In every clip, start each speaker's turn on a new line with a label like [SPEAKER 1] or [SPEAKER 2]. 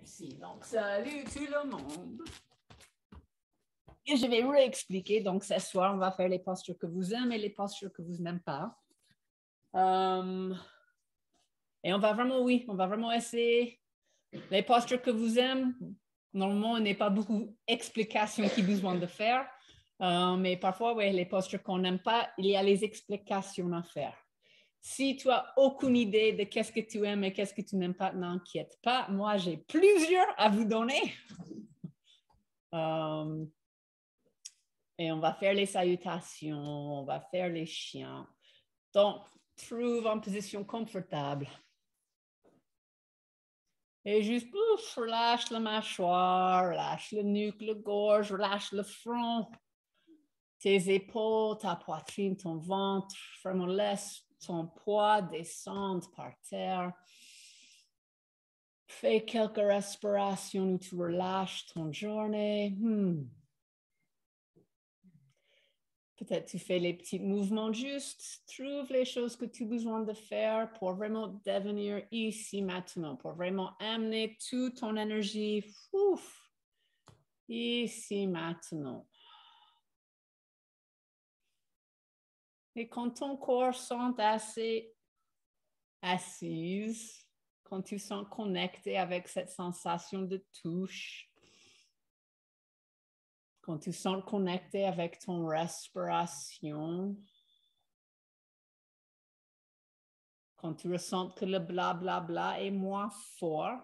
[SPEAKER 1] Merci. Donc, salut tout le monde. Et je vais réexpliquer. Donc, ce soir, on va faire les postures que vous aimez et les postures que vous n'aimez pas. Et on va vraiment essayer les postures que vous aimez. Normalement, il n'y a pas beaucoup d'explications qu'il y a besoin de faire. Mais parfois, oui, les postures qu'on n'aime pas, il y a les explications à faire. Si tu n'as aucune idée de qu'est-ce que tu aimes et qu'est-ce que tu n'aimes pas, n'inquiète pas. Moi, j'ai plusieurs à vous donner. Et on va faire les salutations, on va faire les chiens. Donc, trouve en position confortable. Et juste, relâche la mâchoire, relâche le nuque, le gorge, relâche le front, tes épaules, ta poitrine, ton ventre. Vraiment, laisse ton poids descendre par terre. Fais quelques respirations où tu relâches ton journée. Peut-être tu fais les petits mouvements justes. Trouve les choses que tu as besoin de faire pour vraiment devenir ici maintenant, pour vraiment amener toute ton énergie ici maintenant. Et quand ton corps sent assez assise, quand tu sens connecté avec cette sensation de touche, quand tu sens connecté avec ton respiration, quand tu ressens que le blablabla est moins fort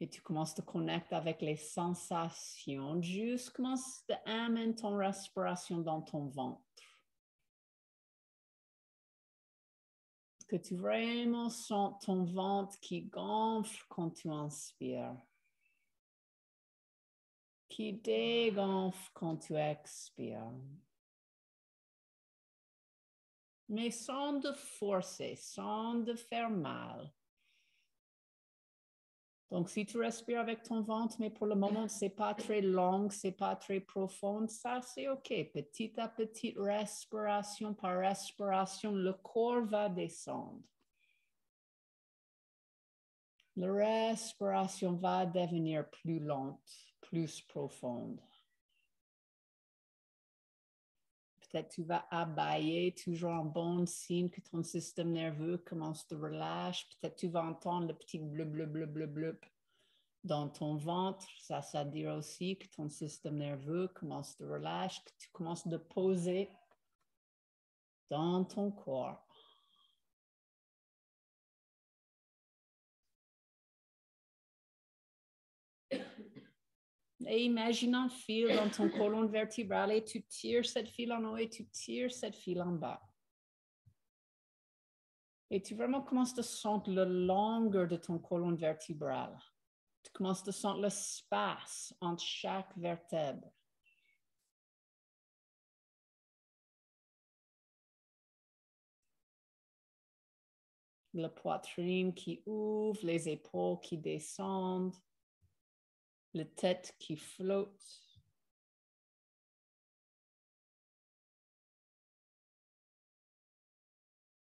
[SPEAKER 1] et tu commences à te connecter avec les sensations, juste commence à amener ton respiration dans ton ventre. Que tu vraiment sens ton ventre qui gonfle quand tu inspires, qui dégonfle quand tu expires. Mais sans de forcer, sans de faire mal. Donc, si tu respires avec ton ventre, mais pour le moment, ce n'est pas très long, ce n'est pas très profond, ça, c'est OK. Petit à petit, respiration par respiration, le corps va descendre. La respiration va devenir plus lente, plus profonde. Peut-être tu vas abailler, toujours un bon signe que ton système nerveux commence à relâcher. Peut-être tu vas entendre le petit bleu, bleu, bleu, bleu, bleu dans ton ventre. Ça dit aussi que ton système nerveux commence à relâcher, que tu commences à poser dans ton corps. Et imagine un fil dans ton colonne vertébrale et tu tires cette fil en haut et tu tires cette fil en bas. Et tu vraiment commences à sentir la longueur de ton colonne vertébrale. Tu commences à sentir l'espace entre chaque vertèbre. La poitrine qui ouvre, les épaules qui descendent, la tête qui flotte.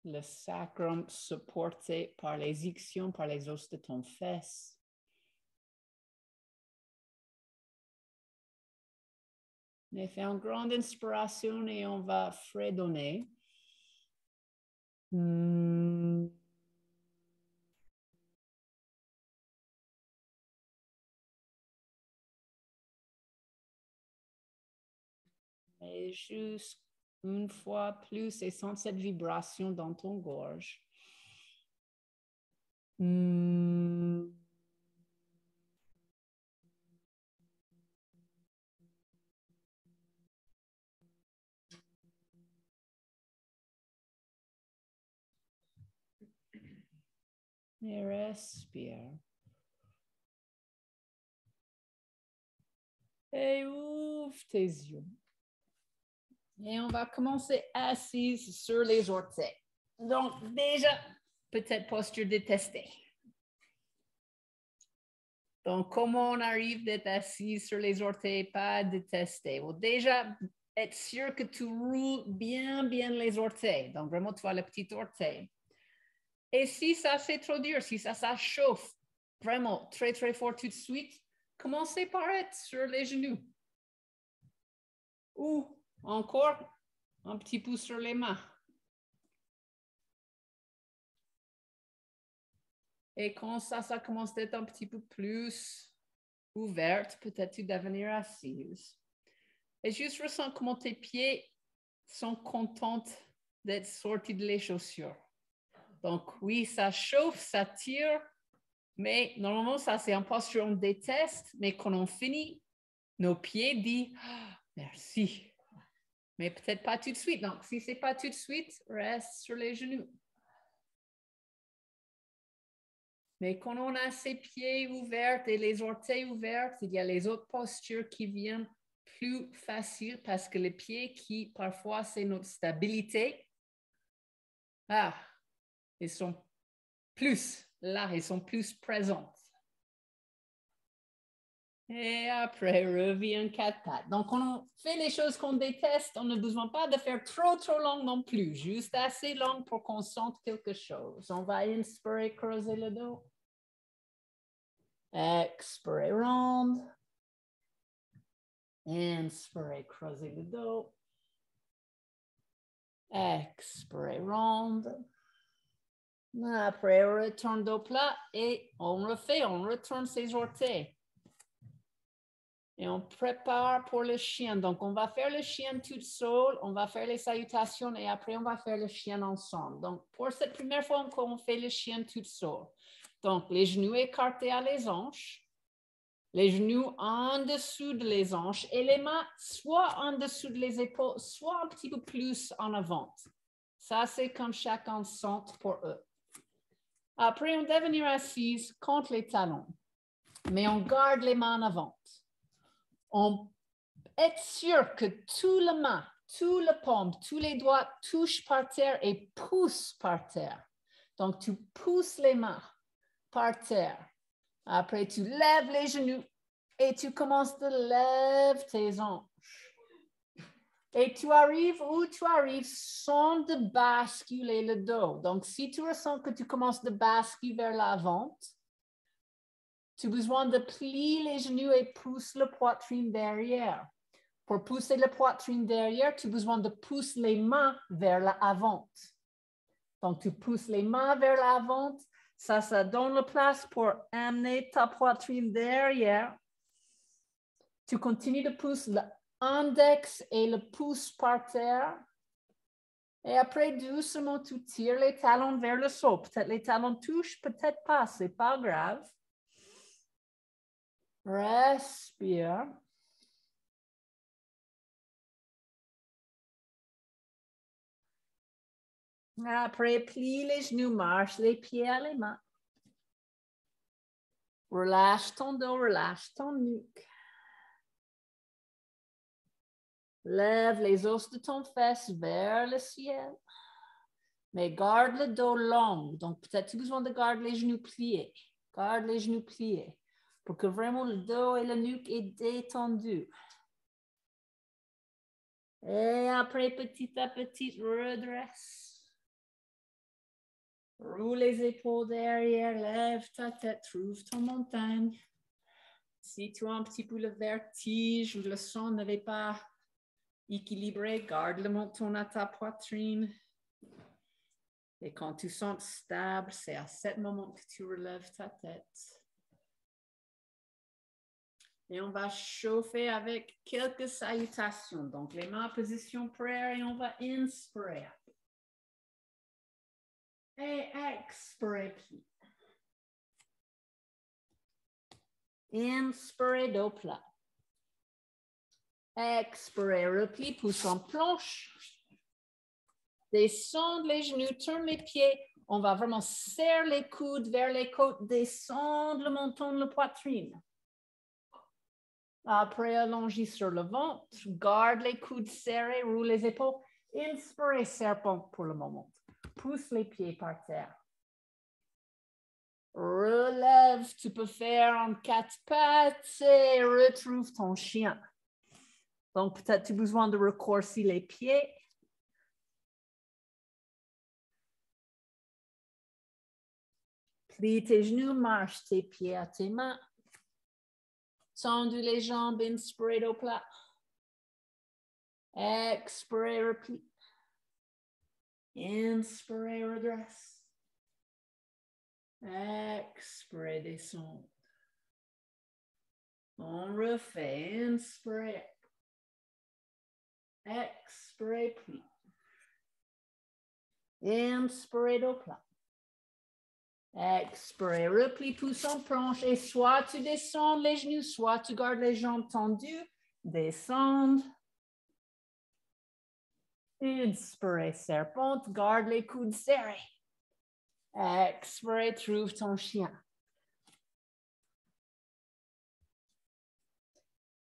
[SPEAKER 1] Le sacrum supporté par les ischions, par les os de ton fesse. On fait une grande inspiration et on va fredonner. Et juste une fois plus et sens cette vibration dans ton gorge. Et respire. Et ouvre tes yeux. Et on va commencer assise sur les orteils. Donc, déjà, peut-être posture détestée. Donc, comment on arrive d'être assis sur les orteils, pas détesté? Bon, déjà, être sûr que tu roules bien les orteils. Donc, vraiment, tu as le petit orteil. Et si ça, c'est trop dur, si ça chauffe, vraiment très, très fort tout de suite, commencez par être sur les genoux. Ou encore, un petit peu sur les mains. Et quand ça commence d'être un petit peu plus ouverte, peut-être tu devenir assise. Et juste ressens comment tes pieds sont contents d'être sortis de les chaussures. Donc oui, ça chauffe, ça tire, mais normalement, ça c'est une posture qu'on déteste, mais quand on finit, nos pieds disent merci. Mais peut-être pas tout de suite. Donc, si ce n'est pas tout de suite, reste sur les genoux. Mais quand on a ses pieds ouverts et les orteils ouverts, il y a les autres postures qui viennent plus faciles parce que les pieds qui, parfois, c'est notre stabilité, ils sont plus là, ils sont plus présents. Et après, revient 4 pattes. Donc, quand on fait les choses qu'on déteste, on n'a besoin pas de faire trop long non plus, juste assez long pour qu'on sente quelque chose. On va inspirer, creuser le dos. Expirez, ronde. Inspirez, creuser le dos. Expirez, ronde. Après, on retourne dos plat et on refait, on retourne ses orteils. Et on prépare pour le chien. Donc, on va faire le chien tout seul, on va faire les salutations et après, on va faire le chien ensemble. Donc, pour cette première fois, on fait le chien tout seul. Donc, les genoux écartés à les hanches, les genoux en dessous de les hanches et les mains soit en dessous de les épaules, soit un petit peu plus en avant. Ça, c'est comme chacun sent pour eux. Après, on doit venir assise contre les talons, mais on garde les mains en avant. On est sûr que tout le main, tout le paume, tous les doigts touchent par terre et poussent par terre. Donc, tu pousses les mains par terre. Après, tu lèves les genoux et tu commences de lever tes hanches. Et tu arrives où tu arrives sans de basculer le dos. Donc, si tu ressens que tu commences de basculer vers l'avant, tu as besoin de plier les genoux et pousser le poitrine derrière. Pour pousser la poitrine derrière, tu as besoin de pousser les mains vers l'avant. Donc, tu pousses les mains vers l'avant. Ça donne la place pour amener ta poitrine derrière. Tu continues de pousser l'index et le pouce par terre. Et après, doucement, tu tires les talons vers le sol. Peut-être les talons touchent, peut-être pas. Ce n'est pas grave. Respire. Après, plie les genoux, marche les pieds à les mains. Relâche ton dos, relâche ton nuque. Lève les os de ton fesse vers le ciel. Mais garde le dos long. Donc, peut-être tu as besoin de garder les genoux pliés. Garde les genoux pliés pour que vraiment le dos et la nuque est détendu. Et après, petit à petit, redresse. Roule les épaules derrière, lève ta tête, trouve ton montagne. Si tu as un petit peu le vertige ou le son n'avait pas équilibré, garde le menton à ta poitrine. Et quand tu sens stable, c'est à ce moment que tu relèves ta tête. Et on va chauffer avec quelques salutations. Donc, les mains en position prayer et on va inspirer. Et expirer. Inspirez dos plat. Expirez, repli, pouce en planche. Descendre les genoux, tourne les pieds. On va vraiment serrer les coudes vers les côtes, descendre le menton de la poitrine. Après, allongez sur le ventre, garde les coudes serrés, roule les épaules. Inspirez, serpent pour le moment. Pousse les pieds par terre. Relève, tu peux faire en 4 pattes et retrouve ton chien. Donc, peut-être tu as besoin de raccourcir les pieds. Plie tes genoux, marche tes pieds à tes mains. Tendu les jambes, inspire au plat. Expire, replie. Inspire, redresse. Expire, descend. On refait, inspire. Expire, plie. Inspire au plat. Expire, replie, pousse en planche. Et soit tu descends les genoux, soit tu gardes les jambes tendues. Descendre. Inspire, serpente, garde les coudes serrés. Expire, trouve ton chien.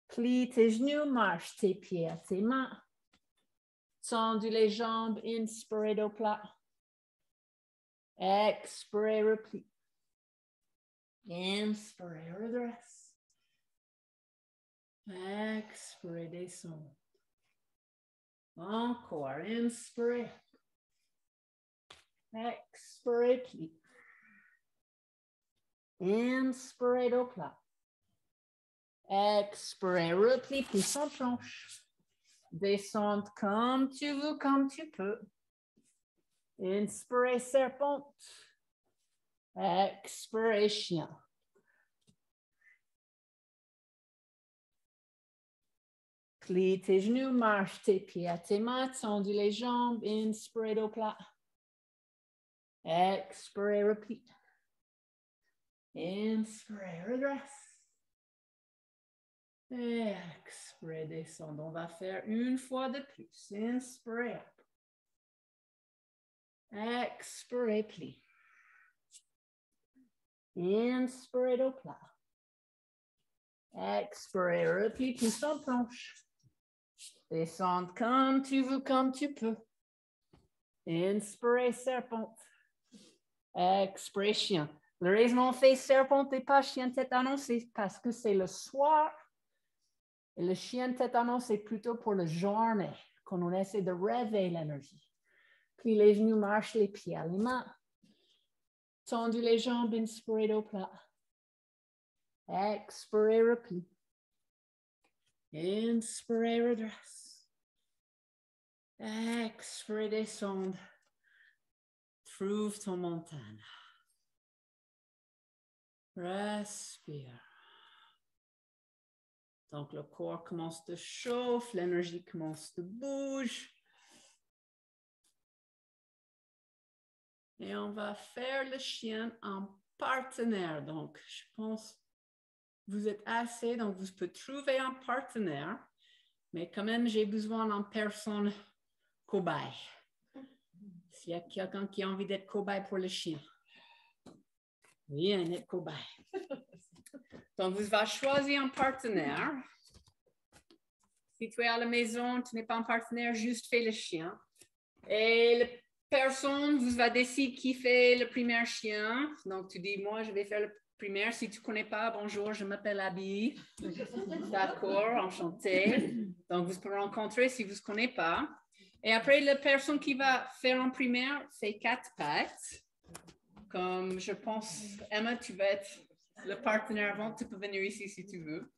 [SPEAKER 1] Plie tes genoux, marche tes pieds à tes mains. Tendu les jambes, inspire au plat. Expire, replie. Inspire, redresse. Expire, descend. Encore, inspire. Expire, plie. Inspire au plat. Expire, replie, pousse en planche. Descendre comme tu veux, comme tu peux. Inspire, serpente. Expire, chien. Plie tes genoux, marche tes pieds à tes mains, tendu les jambes, inspire au plat. Expire, replie. Inspire, redresse. Expire, descend. On va faire une fois de plus. Inspire. Expire, plie. Inspire au plat. Expire, replie, pousse en planche. Descendre comme tu veux, comme tu peux. Inspire, serpente. Expire, chien. La raison on fait serpente et pas chien tête annoncée parce que c'est le soir. Et le chien tête annoncée c'est plutôt pour la journée, quand on essaie de réveiller l'énergie. Puis les genoux marchent, les pieds à les mains. Tendu les jambes, inspire au plat. Expire, replie. Inspire, redresse. Expire, descendre. Trouve ton montagne. Respire. Donc, le corps commence de chauffer, l'énergie commence de bouger. Et on va faire le chien en partenaire. Donc, je pense vous êtes assez, donc vous pouvez trouver un partenaire, mais quand même, j'ai besoin d'une personne cobaye. S'il y a quelqu'un qui a envie d'être cobaye pour le chien, viens être cobaye. Donc, vous allez choisir un partenaire. Si tu es à la maison, tu n'es pas un partenaire, juste fais le chien. Et la personne vous va décider qui fait le premier chien. Donc, tu dis, moi, je vais faire le premier. Si tu ne connais pas, bonjour, je m'appelle Abby. D'accord, enchanté. Donc, vous pouvez rencontrer si vous ne connaissez pas. Et après, la personne qui va faire en premier fait 4 pattes. Comme je pense, Emma, tu vas être le partenaire avant. Tu peux venir ici si tu veux.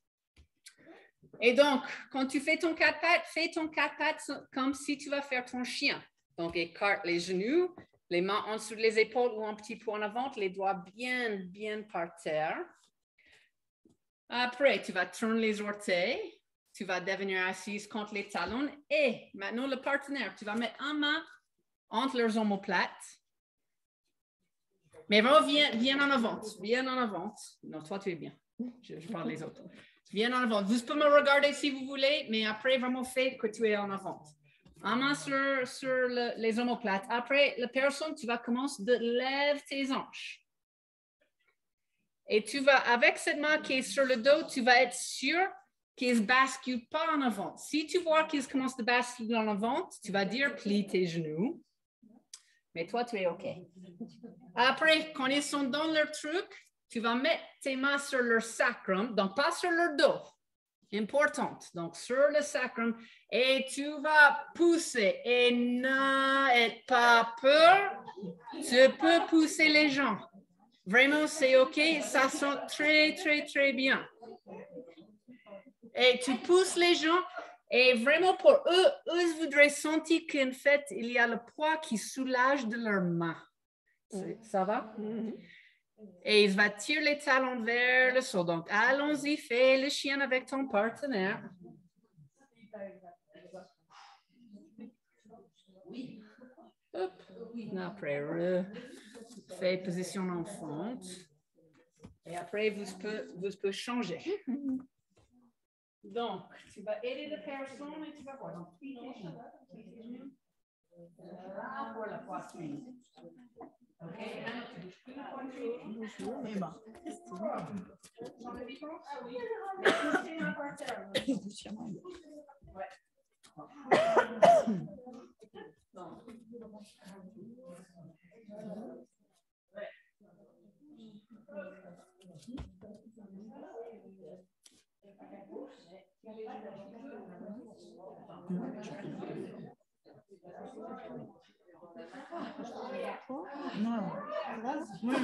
[SPEAKER 1] Et donc, quand tu fais ton 4 pattes, fais ton 4 pattes comme si tu vas faire ton chien. Donc, écarte les genoux, les mains en dessous des épaules ou un petit peu en avant, les doigts bien, bien par terre. Après, tu vas tourner les orteils, tu vas devenir assise contre les talons et maintenant le partenaire, tu vas mettre une main entre leurs omoplates. Mais viens en avant, viens en avant. Non, toi, tu es bien. Je parle les autres. Viens en avant. Vous pouvez me regarder si vous voulez, mais après, vraiment, fais que tu es en avant. En main sur les omoplates. Après, la personne, tu vas commencer de lever tes hanches. Et tu vas, avec cette main qui est sur le dos, tu vas être sûr qu'il ne bascule pas en avant. Si tu vois qu'il commence de basculer en avant, tu vas dire plie tes genoux. Mais toi, tu es OK. Après, quand ils sont dans leur truc, tu vas mettre tes mains sur leur sacrum, donc pas sur leur dos. Importante. Donc, sur le sacrum, et tu vas pousser. Et n'aie pas peur, tu peux pousser les jambes. Vraiment, c'est OK. Ça sent très, très, très bien. Et tu pousses les gens. Et vraiment, pour eux, ils voudraient sentir qu'en fait, il y a le poids qui soulage de leurs mains. Ça va? Et il va tirer les talons vers le sol. Donc, allons-y, fais le chien avec ton partenaire. Hop. Après, fais position enfante. Et après, vous pouvez changer. Donc, tu vas aider la personne et tu vas voir. Donc, plie tes genoux. Pour la poitrine. OK, maintenant, tu bouges plus la poitrine.
[SPEAKER 2] Bonjour, Emma. Non, oui,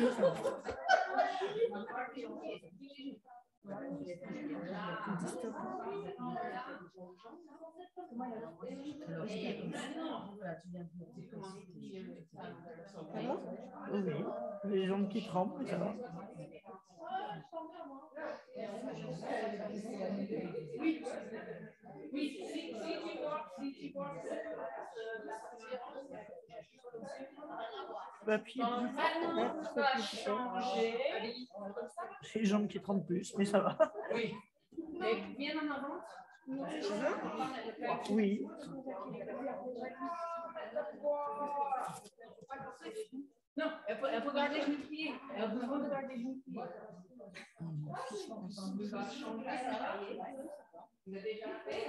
[SPEAKER 2] les jambes qui tremblent, ça va. Bah, puis, c'est les jambes qui tremblent plus, mais ça va.
[SPEAKER 1] Oui. Bien en avant.
[SPEAKER 2] Oui.
[SPEAKER 1] Non, elle peut garder les genoux pliés. Elle a besoin de garder les genoux pliés. Vous avez déjà fait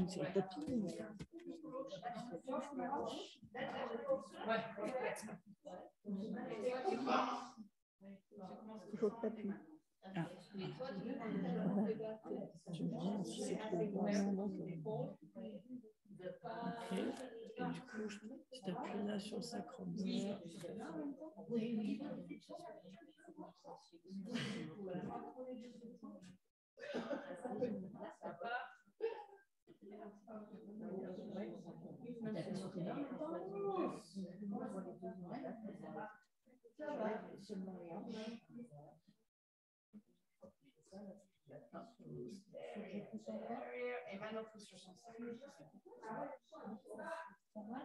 [SPEAKER 2] C'est le tapis. Toujours le tapis. Ah. Je me dis si c'est trop bon. Ok. Et du coup, je t'appuie là sur le sacrum.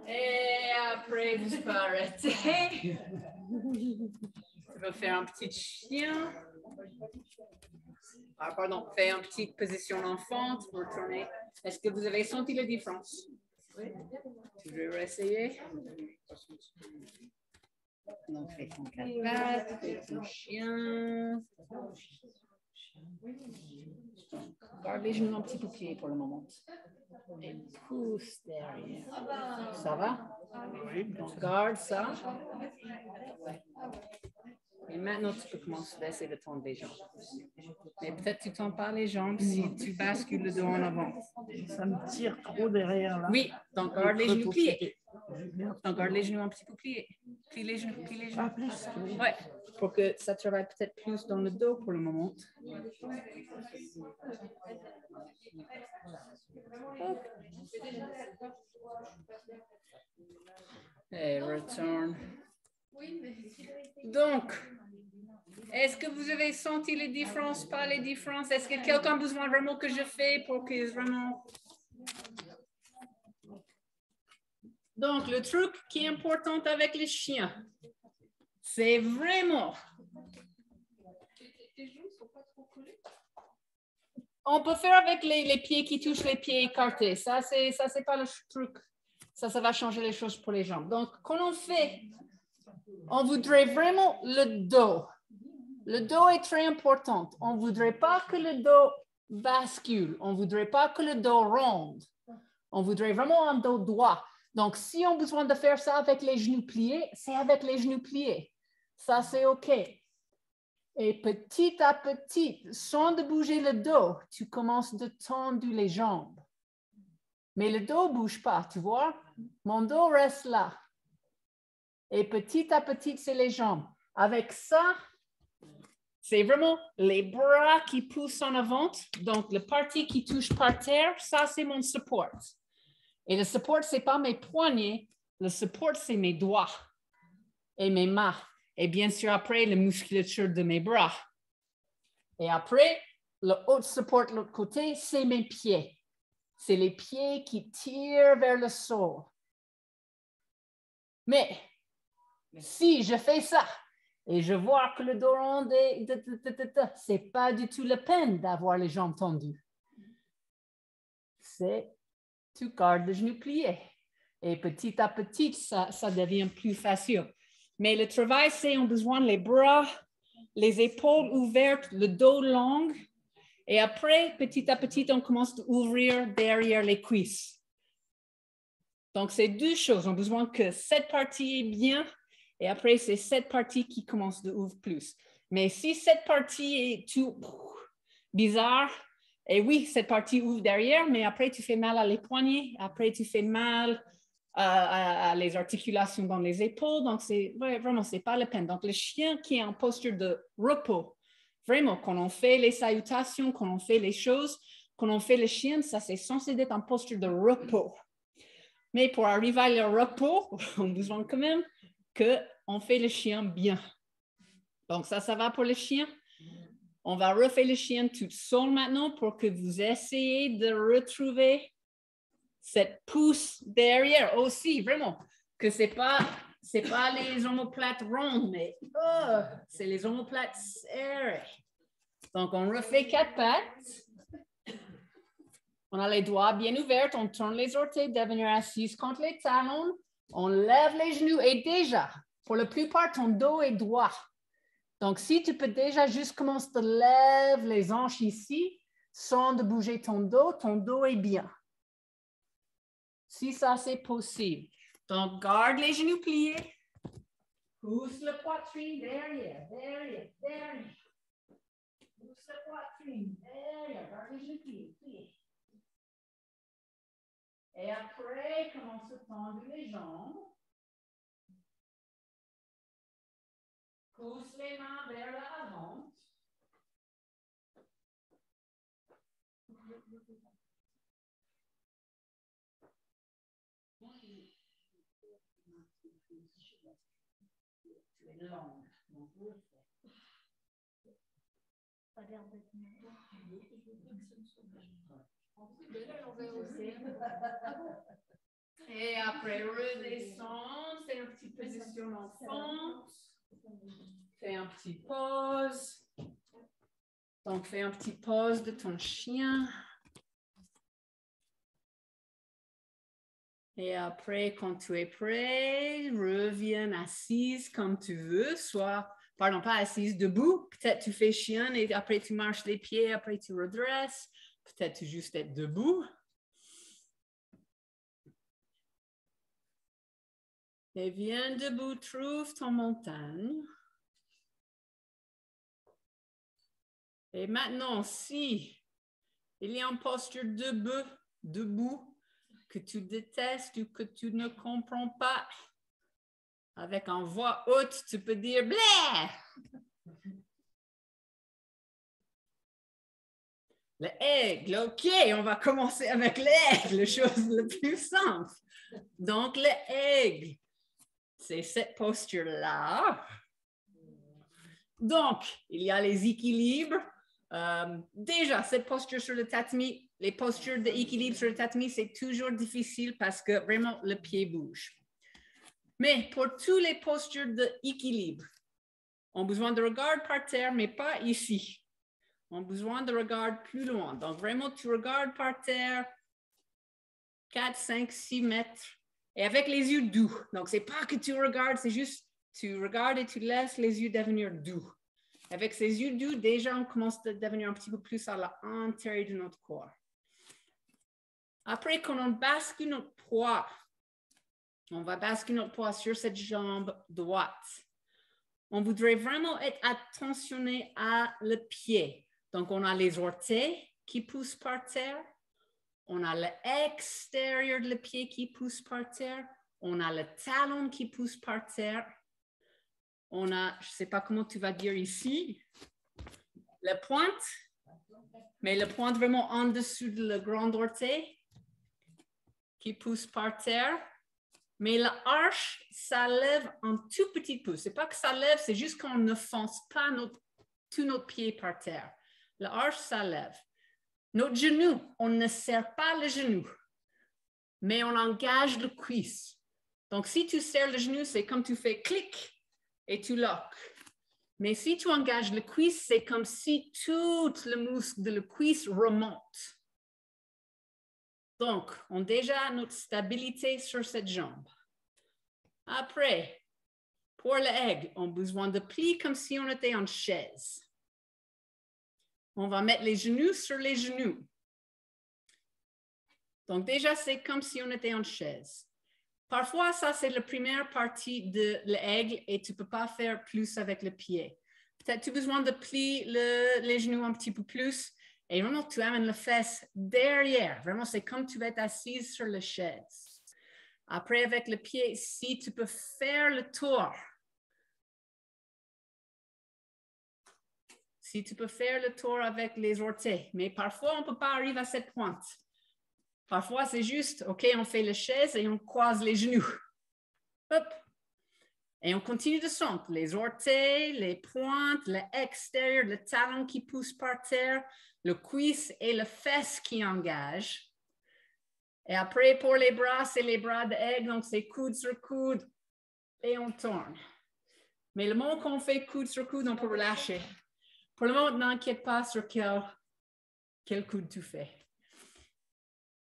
[SPEAKER 1] Et après, vous pouvez arrêter. Tu vas faire un petit chien. Ah, pardon, fais une petite position enfante pour tourner. Est-ce que vous avez senti la différence? Oui. Tu veux essayer? Donc, fais ton 4 pattes, fais ton chien. Garde les genoux un petit peu pliés pour le moment. Et pousse derrière. Ça va?
[SPEAKER 2] Oui,
[SPEAKER 1] Donc, garde ça. Et maintenant, tu peux commencer à essayer de tendre les jambes. Mais peut-être tu ne tends pas les jambes si tu bascules le dos en avant.
[SPEAKER 2] Ça me tire trop derrière là.
[SPEAKER 1] Oui, donc garde les genoux pliés. Donc garde les genoux un petit peu pliés. Plie les genoux, plie les genoux.
[SPEAKER 2] Ah, plus.
[SPEAKER 1] Ouais, pour que ça travaille peut-être plus dans le dos pour le moment. Et retourne. Donc, est-ce que vous avez senti les différences, pas les différences? Est-ce que quelqu'un a besoin vraiment que je fais pour que vraiment... Donc, le truc qui est important avec les chiens, c'est vraiment... On peut faire avec les pieds qui touchent les pieds écartés. Ça, c'est pas le truc. Ça va changer les choses pour les jambes. Donc, quand on fait, on voudrait vraiment le dos. Le dos est très important. On ne voudrait pas que le dos bascule. On ne voudrait pas que le dos ronde. On voudrait vraiment un dos droit. Donc, si on a besoin de faire ça avec les genoux pliés, c'est avec les genoux pliés. Ça, c'est OK. Et petit à petit, sans de bouger le dos, tu commences de tendre les jambes. Mais le dos ne bouge pas, tu vois? Mon dos reste là. Et petit à petit, c'est les jambes. Avec ça, c'est vraiment les bras qui poussent en avant. Donc, le partie qui touche par terre, ça, c'est mon support. Et le support, ce n'est pas mes poignets. Le support, c'est mes doigts et mes mains. Et bien sûr, après, la musculature de mes bras. Et après, le haut support de l'autre côté, c'est mes pieds. C'est les pieds qui tirent vers le sol. Mais si je fais ça et je vois que le dos rond, ce n'est pas du tout la peine d'avoir les jambes tendues. Tu gardes le genou plié. Et petit à petit, ça devient plus facile. Mais le travail, c'est on a besoin les bras, les épaules ouvertes, le dos long. Et après, petit à petit, on commence à ouvrir derrière les cuisses. Donc, c'est deux choses. On a besoin que cette partie est bien. Et après, c'est cette partie qui commence à ouvrir plus. Mais si cette partie est tout bizarre, et oui, cette partie ouvre derrière, mais après, tu fais mal à les poignets. Après, tu fais mal à les articulations dans les épaules. Donc, vraiment, ce n'est pas la peine. Donc, le chien qui est en posture de repos, vraiment, quand on fait les salutations, quand on fait les choses, quand on fait le chien, ça, c'est censé être en posture de repos. Mais pour arriver au repos, on a besoin quand même qu'on fait le chien bien. Donc, ça va pour le chien. On va refaire le chien tout seul maintenant pour que vous essayez de retrouver cette pousse derrière aussi, vraiment. Que ce n'est pas les omoplates rondes, mais c'est les omoplates serrées. Donc, on refait 4 pattes. On a les doigts bien ouverts, on tourne les orteils, devenir assise contre les talons, on lève les genoux et déjà, pour la plupart, ton dos est droit. Donc, si tu peux déjà juste commencer à lever les hanches ici, sans de bouger ton dos est bien. Si ça, c'est possible. Donc, garde les genoux pliés, pousse la poitrine derrière. Pousse la poitrine derrière, garde les genoux pliés. Et après, commence à tendre les jambes. Pousse les mains vers l'avant. Tu es longue. Et après, redescendre, fais une petite position en fond. Fais un petit pause. Donc, fais un petit pause de ton chien. Et après, quand tu es prêt, reviens assise comme tu veux, pardon, pas assise, debout. Peut-être tu fais chien et après tu marches les pieds, après tu redresses. Peut-être tu juste être debout. Et viens debout, trouve ton montagne. Et maintenant, si il y a une posture debout, que tu détestes ou que tu ne comprends pas, avec une voix haute, tu peux dire « blé ». L'aigle, OK, on va commencer avec l'aigle, chose la plus simple. Donc, l'aigle, c'est cette posture-là. Donc, il y a les équilibres. Déjà, cette posture sur le tatami, les postures d'équilibre sur le tatami, c'est toujours difficile parce que vraiment, le pied bouge. Mais pour toutes les postures d'équilibre, on a besoin de regard par terre, mais pas ici. On a besoin de regard plus loin. Donc, vraiment, tu regardes par terre 4, 5, 6 mètres et avec les yeux doux. Donc, ce n'est pas que tu regardes, c'est juste tu regardes et tu laisses les yeux devenir doux. Avec ces yeux doux, déjà, on commence à devenir un petit peu plus à l'intérieur de notre corps. Après, quand on bascule notre poids, on va basculer notre poids sur cette jambe droite. On voudrait vraiment être attentionné à le pied. Donc, on a les orteils qui poussent par terre. On a l'extérieur de le pied qui pousse par terre. On a le talon qui pousse par terre. On a, je ne sais pas comment tu vas dire ici, la pointe, mais la pointe vraiment en dessous de le grand orteil qui pousse par terre. Mais la hanche, ça lève un tout petit peu. Ce n'est pas que ça lève, c'est juste qu'on ne fonce pas tout notre pied par terre. La hanche, ça lève. Notre genou, on ne serre pas le genou, mais on engage le cuisse. Donc, si tu serres le genou, c'est comme tu fais clic et tu lock. Mais si tu engages le cuisse, c'est comme si tout le muscle de la cuisse remonte. Donc, on a déjà notre stabilité sur cette jambe. Après, pour l'aigle, on a besoin de plier comme si on était en chaise. On va mettre les genoux sur les genoux. Donc, déjà, c'est comme si on était en chaise. Parfois, ça, c'est la première partie de l'aigle et tu ne peux pas faire plus avec le pied. Peut-être tu as besoin de plier les genoux un petit peu plus et vraiment, tu amènes les fesses derrière. Vraiment, c'est comme tu vas être assise sur la chaise. Après, avec le pied, si tu peux faire le tour. Si tu peux faire le tour avec les orteils. Mais parfois, on ne peut pas arriver à cette pointe. Parfois, c'est juste, OK, on fait la chaise et on croise les genoux. Hop. Et on continue de descendre. Les orteils, les pointes, l'extérieur, le talon qui pousse par terre, le cuisse et le fesse qui engage. Et après, pour les bras, c'est les bras d'aigle, donc c'est coude sur coude et on tourne. Mais le moment qu'on fait coude sur coude, on peut relâcher. Pour le moment, n'inquiète pas sur quel coude tu fais.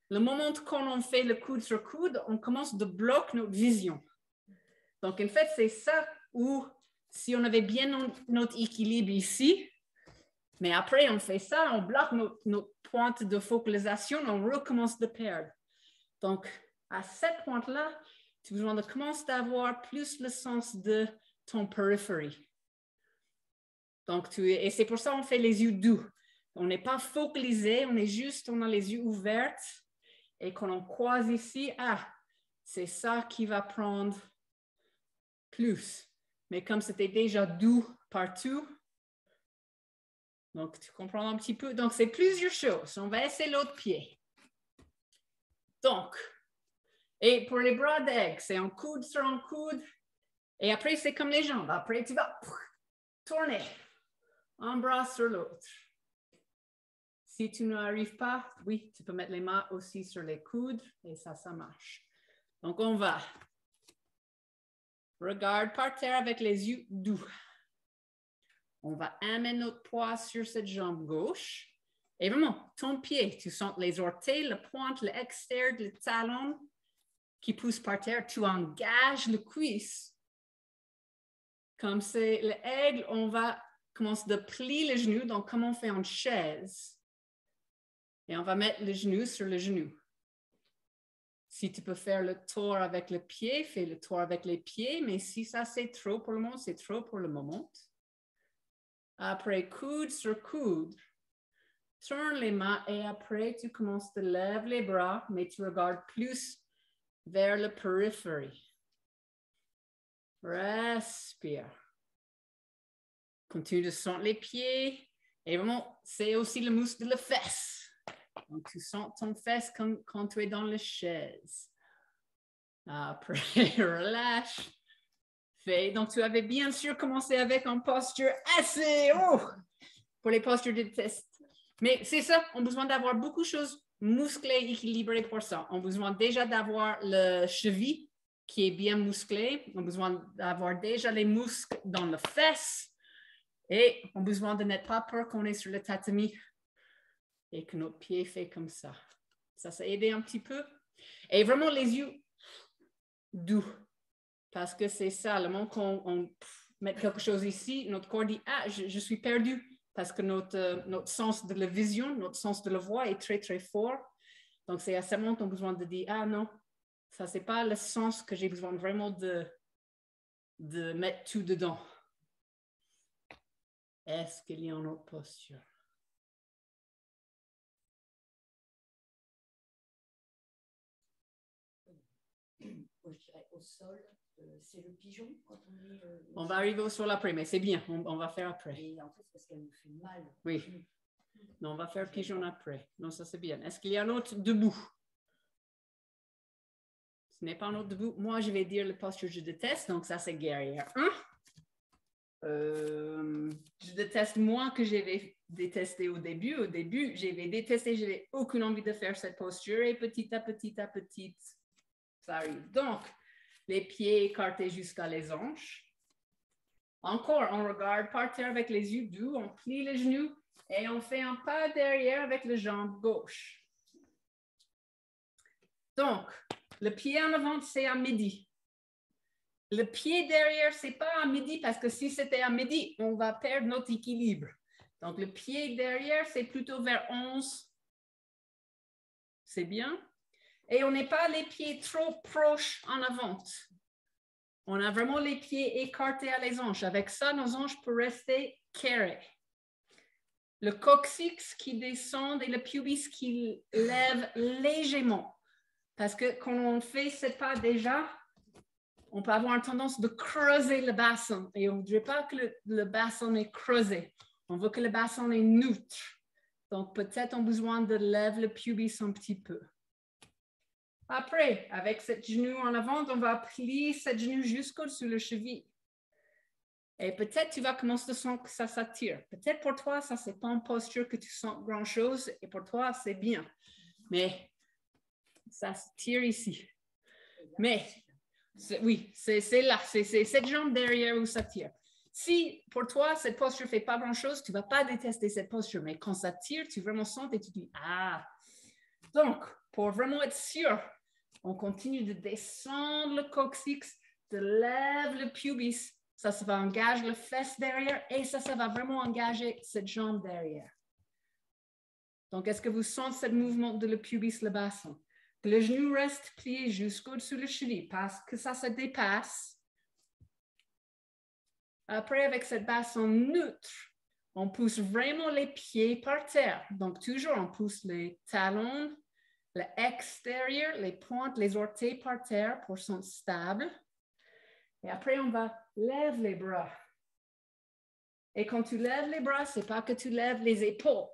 [SPEAKER 1] Le moment qu'on on fait le coude sur coude, on commence de bloquer notre vision. Donc, en fait, c'est ça où, si on avait bien notre équilibre ici, mais après, on fait ça, on bloque notre pointe de focalisation, on recommence de perdre. Donc, à cette pointe-là, tu as besoin de commencer d'avoir plus le sens de ton périphérie. Donc, et c'est pour ça qu'on fait les yeux doux. On n'est pas focalisé, on a les yeux ouverts et quand on croise ici, c'est ça qui va prendre plus. Mais comme c'était déjà doux partout, donc tu comprends un petit peu. Donc, c'est plusieurs choses. On va essayer l'autre pied. Donc, et pour les bras d'aigle, c'est un coude sur un coude. Et après, c'est comme les jambes. Après, tu vas tourner un bras sur l'autre. Si tu n'arrives pas, oui, tu peux mettre les mains aussi sur les coudes et ça marche. Donc, on va. Regarde par terre avec les yeux doux. On va amener notre poids sur cette jambe gauche. Et vraiment, ton pied, tu sens les orteils, la pointe, l'extérieur, le talon qui pousse par terre. Tu engages le cuisse. Comme c'est l'aigle, on va commencer de plier les genoux. Donc, comme on fait en chaise. Et on va mettre le genou sur le genou. Si tu peux faire le tour avec le pied, fais le tour avec les pieds. Mais si ça, c'est trop pour le moment, c'est trop pour le moment. Après, coude sur coude. Tourne les mains et après, tu commences de lever les bras, mais tu regardes plus vers la périphérie. Respire. Continue de sentir les pieds. Et vraiment, c'est aussi le muscle de la fesse. Donc, tu sens ton fesse quand tu es dans la chaise. Après, relâche. Donc, tu avais bien sûr commencé avec une posture assez haut pour les postures de test. Mais c'est ça, on a besoin d'avoir beaucoup de choses musclées, équilibrées pour ça. On a besoin déjà d'avoir le cheville qui est bien musclé. On a besoin d'avoir déjà les muscles dans les fesses. Et on a besoin de n'être pas peur qu'on est sur le tatami et que notre pied fait comme ça. Ça aidé un petit peu. Et vraiment les yeux doux. Parce que c'est ça, le moment qu'on met quelque chose ici, notre corps dit « je suis perdu ». Parce que notre sens de la vision, notre sens de la voix est très, très fort. Donc, c'est à ce moment qu'on a besoin de dire « Ah non, ça, c'est pas le sens que j'ai besoin vraiment de mettre tout dedans. » Est-ce qu'il y a une autre posture?
[SPEAKER 2] quoi, je dirais, au sol, c'est le pigeon quand on met...
[SPEAKER 1] On va arriver au sol après, mais c'est bien, on va faire après.
[SPEAKER 2] Et en fait, c'est parce qu'elle me fait mal.
[SPEAKER 1] Oui. Non, on va faire pigeon après. Non, ça c'est bien. Est-ce qu'il y a un autre debout? Ce n'est pas un autre debout. Moi, je vais dire le posture que je déteste, donc ça c'est guerrière 1. Je déteste moins que j'avais détesté au début. Au début, j'avais détesté, je n'avais aucune envie de faire cette posture et petit à petit, ça arrive. Donc, les pieds écartés jusqu'à les hanches. Encore, on regarde par terre avec les yeux doux, on plie les genoux et on fait un pas derrière avec la jambe gauche. Donc, le pied en avant, c'est à midi. Le pied derrière, ce n'est pas à midi parce que si c'était à midi, on va perdre notre équilibre. Donc, le pied derrière, c'est plutôt vers 11. C'est bien. Et on n'est pas les pieds trop proches en avant. On a vraiment les pieds écartés à les hanches. Avec ça, nos hanches peuvent rester carrées. Le coccyx qui descend et le pubis qui lève légèrement. Parce que quand on fait ce pas déjà, on peut avoir une tendance de creuser le bassin. Et on ne voudrait pas que le bassin est creusé. On veut que le bassin est neutre. Donc, peut-être on a besoin de lever le pubis un petit peu. Après, avec cette genou en avant, on va plier cette genou jusqu'au-dessus le cheville. Et peut-être tu vas commencer à sentir que ça s'attire. Peut-être pour toi, ça, ce n'est pas une posture que tu sens grand-chose. Et pour toi, c'est bien. Mais ça se tire ici. Mais, oui, c'est là. C'est cette jambe derrière où ça tire. Si pour toi, cette posture ne fait pas grand-chose, tu ne vas pas détester cette posture. Mais quand ça tire, tu vraiment sens et tu dis, ah. Donc, pour vraiment être sûr, on continue de descendre le coccyx, de lever le pubis. Ça va engager le fesse derrière et ça va vraiment engager cette jambe derrière. Donc, est-ce que vous sentez ce mouvement de le pubis, le bassin? Que le genou reste plié jusqu'au-dessus le cheville parce que ça se dépasse. Après, avec cette bassin neutre, on pousse vraiment les pieds par terre. Donc, toujours, on pousse les talons, l'extérieur, les pointes, les orteils par terre pour sont stables. Et après, on va lever les bras. Et quand tu lèves les bras, ce n'est pas que tu lèves les épaules.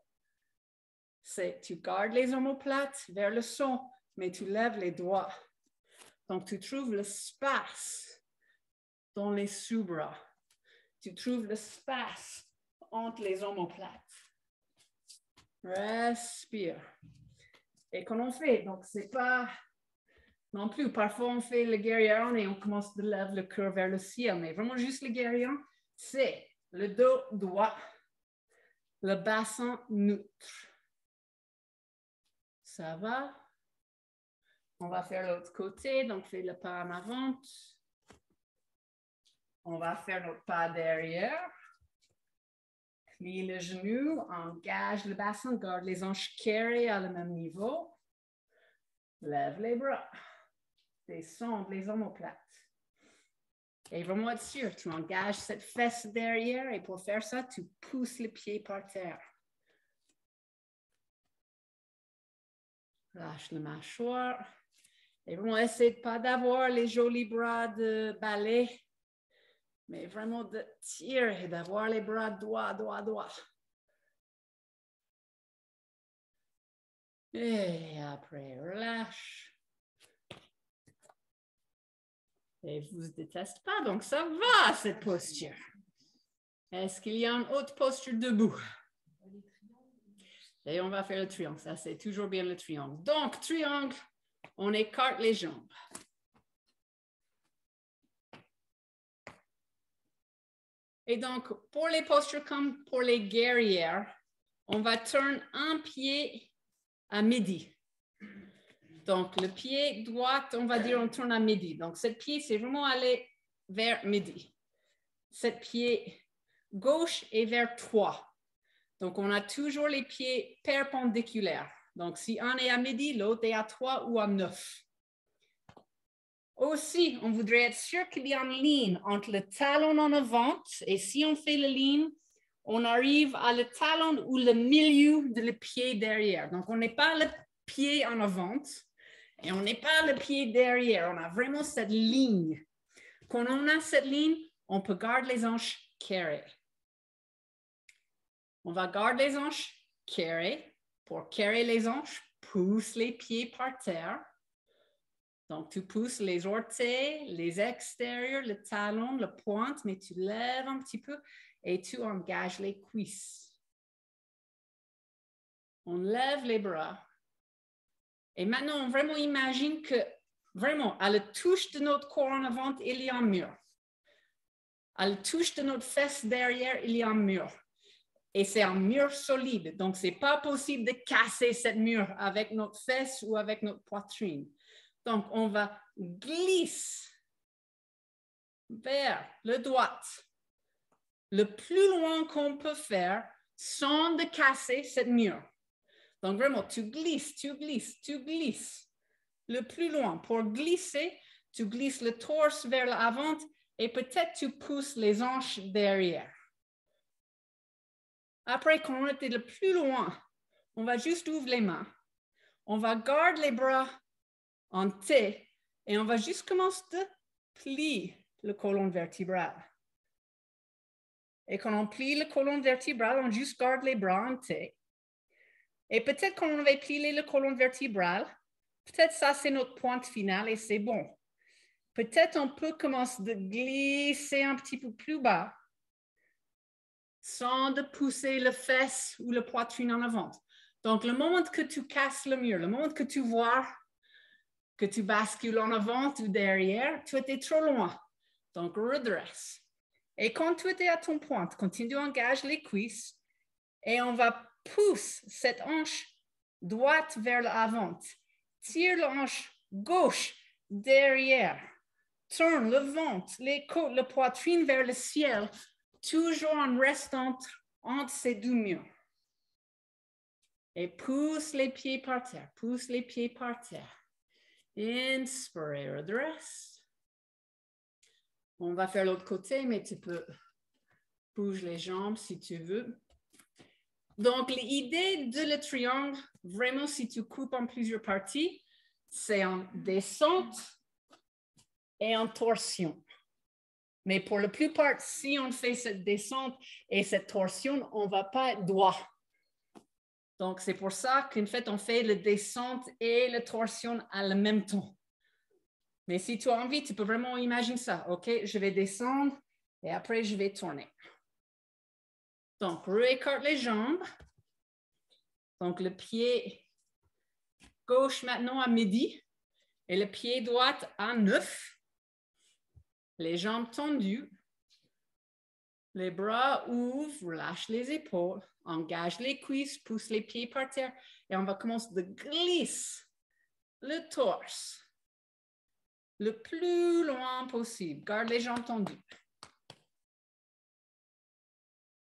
[SPEAKER 1] C'est tu gardes les omoplates vers le son, mais tu lèves les doigts. Donc, tu trouves l'espace dans les sous-bras. Tu trouves l'espace entre les omoplates. Respire. Et quand on fait, donc c'est pas non plus, parfois on fait le guerrier et on commence de lever le cœur vers le ciel, mais vraiment juste le guerrier, c'est le dos droit, le bassin neutre. Ça va? On va faire l'autre côté, donc fais le pas en avant. On va faire notre pas derrière. Plie le genou, engage le bassin, garde les hanches carrées à le même niveau. Lève les bras. Descends les omoplates. Et vraiment être sûr, tu engages cette fesse derrière et pour faire ça, tu pousses les pieds par terre. Lâche la mâchoire. Et vraiment, essaie pas d'avoir les jolis bras de ballet, mais vraiment de tirer, d'avoir les bras droits. Et après, relâche. Et vous ne détestez pas, donc ça va, cette posture. Est-ce qu'il y a une autre posture debout? Et on va faire le triangle. Ça, c'est toujours bien le triangle. Donc, triangle, on écarte les jambes. Et donc, pour les postures comme pour les guerrières, on va tourner un pied à midi. Donc, le pied droit, on va dire, on tourne à midi. Donc, ce pied, c'est vraiment aller vers midi. Ce pied gauche est vers 3. Donc, on a toujours les pieds perpendiculaires. Donc, si un est à midi, l'autre est à 3 ou à 9. Aussi, on voudrait être sûr qu'il y a une ligne entre le talon en avant et si on fait la ligne, on arrive à le talon ou le milieu de le pied derrière. Donc, on n'est pas le pied en avant Et on n'est pas le pied derrière, on a vraiment cette ligne. Quand on a cette ligne, on peut garder les hanches carrées. On va garder les hanches carrées. Pour carrer les hanches, pousse les pieds par terre. Donc, tu pousses les orteils, les extérieurs, le talon, la pointe, mais tu lèves un petit peu et tu engages les cuisses. On lève les bras. Et maintenant, on vraiment imagine que, vraiment, à la touche de notre corps en avant, il y a un mur. À la touche de notre fesse derrière, il y a un mur. Et c'est un mur solide. Donc, ce n'est pas possible de casser cette mur avec notre fesse ou avec notre poitrine. Donc, on va glisser vers le droit le plus loin qu'on peut faire sans de casser cette mur. Donc, vraiment, tu glisses, tu glisses, tu glisses le plus loin. Pour glisser, tu glisses le torse vers l'avant et peut-être tu pousses les hanches derrière. Après, quand on était le plus loin, on va juste ouvrir les mains. On va garder les bras en T et on va juste commencer de plier le colonne vertébrale. Et quand on plie le colonne vertébrale, on juste garde les bras en T. Et peut-être quand on va plier le colonne vertébrale, peut-être ça c'est notre pointe finale et c'est bon. Peut-être on peut commencer de glisser un petit peu plus bas sans de pousser le fesse ou le poitrine en avant. Donc, le moment que tu casses le mur, le moment que tu vois que tu bascules en avant ou derrière, tu étais trop loin. Donc, redresse. Et quand tu étais à ton pointe, continue à engager les cuisses et on va pousser cette hanche droite vers l'avant. Tire la hanche gauche derrière. Tourne le ventre, les côtes, la poitrine vers le ciel, toujours en restant entre ces deux murs. Et pousse les pieds par terre, pousse les pieds par terre. Inspire, redresse. On va faire l'autre côté, mais tu peux bouger les jambes si tu veux. Donc, l'idée de le triangle, vraiment, si tu coupes en plusieurs parties, c'est en descente et en torsion. Mais pour la plupart, si on fait cette descente et cette torsion, on ne va pas être droit. Donc, c'est pour ça qu'en fait, on fait la descente et la torsion à la même temps. Mais si tu as envie, tu peux vraiment imaginer ça. OK, je vais descendre et après, je vais tourner. Donc, réécarte les jambes. Donc, le pied gauche maintenant à midi et le pied droit à 9. Les jambes tendues. Les bras ouvrent, lâche les épaules, engage les cuisses, pousse les pieds par terre et on va commencer de glisser le torse le plus loin possible. Garde les jambes tendues.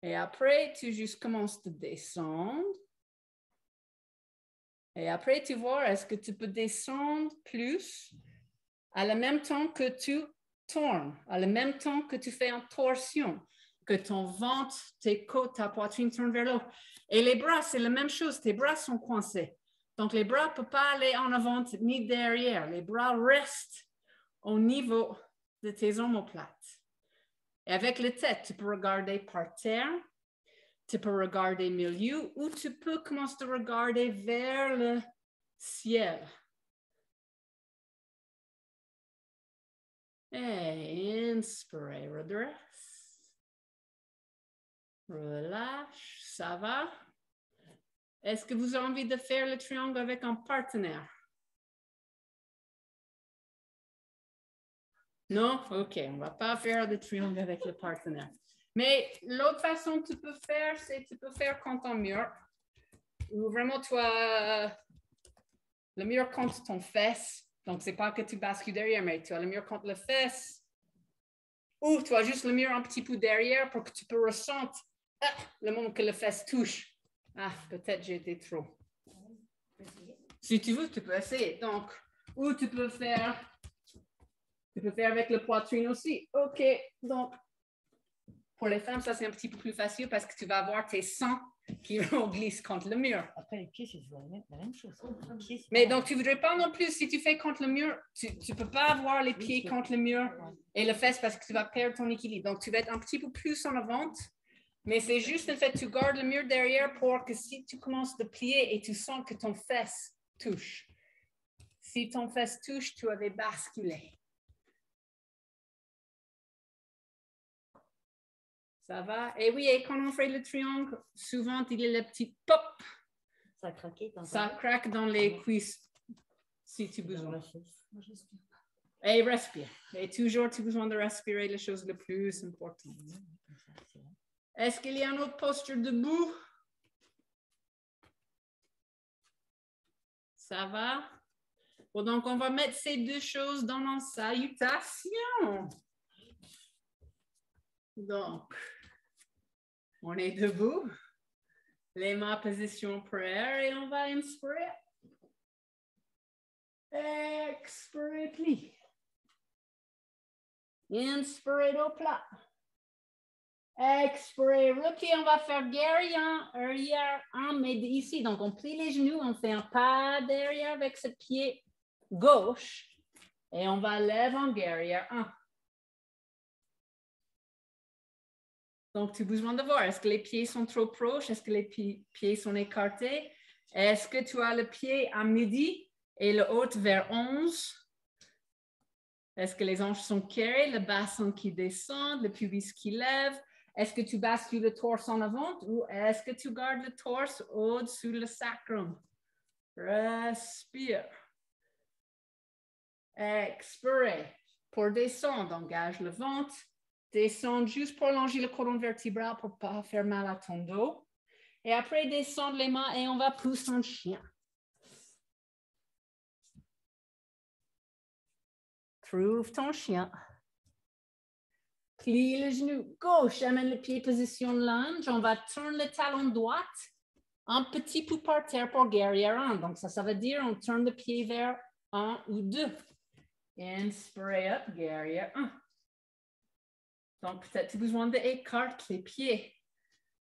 [SPEAKER 1] Et après, tu juste commences de descendre. Et après, tu vois, est-ce que tu peux descendre plus à la même temps que tu tournes, à la même temps que tu fais en torsion, que ton ventre, tes côtes, ta poitrine tournent vers l'eau. Et les bras, c'est la même chose. Tes bras sont coincés. Donc, les bras ne peuvent pas aller en avant ni derrière. Les bras restent au niveau de tes omoplates. Et avec la tête, tu peux regarder par terre, tu peux regarder milieu ou tu peux commencer à regarder vers le ciel. Et inspire, redresse. Relâche, ça va? Est-ce que vous avez envie de faire le triangle avec un partenaire? Non? OK, on ne va pas faire de triangle avec le partenaire. Mais l'autre façon que tu peux faire, c'est tu peux faire contre un mur. Ou vraiment, tu as le mur contre ton fesse. Donc, ce n'est pas que tu bascules derrière, mais tu as le mur contre le fesse. Ou tu as juste le mur un petit peu derrière pour que tu peux ressentir le moment que le fesse touche. Ah, peut-être j'ai été trop. Si tu veux, tu peux essayer. Donc, ou tu peux faire avec le poitrine aussi. OK, donc, Pour les femmes, ça c'est un petit peu plus facile parce que tu vas avoir tes seins qui glissent contre le mur.
[SPEAKER 2] Après, les pieds, c'est la même chose. Les pieds,
[SPEAKER 1] Mais donc, tu ne voudrais pas non plus, si tu fais contre le mur, tu ne peux pas avoir les pieds contre le mur et le fesse parce que tu vas perdre ton équilibre. Donc, tu vas être un petit peu plus en avant, mais c'est juste le fait que tu gardes le mur derrière pour que si tu commences de plier et tu sens que ton fesse touche. Si ton fesse touche, tu avais basculé. Ça va? Et oui, et quand on fait le triangle, souvent, il y a le petit pop.
[SPEAKER 2] ça a craqué.
[SPEAKER 1] Ça craque dans les cuisses si tu as besoin.
[SPEAKER 2] Moi, je respire.
[SPEAKER 1] Et respire. Et toujours, tu as besoin de respirer, les choses les plus importantes. Est-ce qu'il y a une autre posture debout? Ça va? Bon, donc, on va mettre ces deux choses dans nos salutations. Donc, on est debout. Les mains position prayer et on va inspirer. Expirez, plie. Inspirez au plat. Expirez, repli. On va faire guerrier arrière, un, mais ici. Donc, on plie les genoux. On fait un pas derrière avec ce pied gauche. Et on va lever en guerrier, un. Donc, tu as besoin de voir, est-ce que les pieds sont trop proches? Est-ce que les pieds sont écartés? Est-ce que tu as le pied à midi et le haut vers 11? Est-ce que les hanches sont carrées, le bassin qui descend, le pubis qui lève? Est-ce que tu bascules le torse en avant ou est-ce que tu gardes le torse au-dessus du sacrum? Respire. Expire. Pour descendre, engage le ventre. Descendre juste pour allonger le colonne vertébrale pour ne pas faire mal à ton dos. Et après, descendre les mains et on va pousser en chien. Trouve ton chien. Plie le genou gauche, amène le pied position lunge. On va tourner le talon droit un petit peu par terre pour guerrier 1. Donc, ça veut dire on tourne le pied vers 1 ou 2. Inspire up, guerrier 1. Donc, peut-être tu as besoin d'écarter les pieds.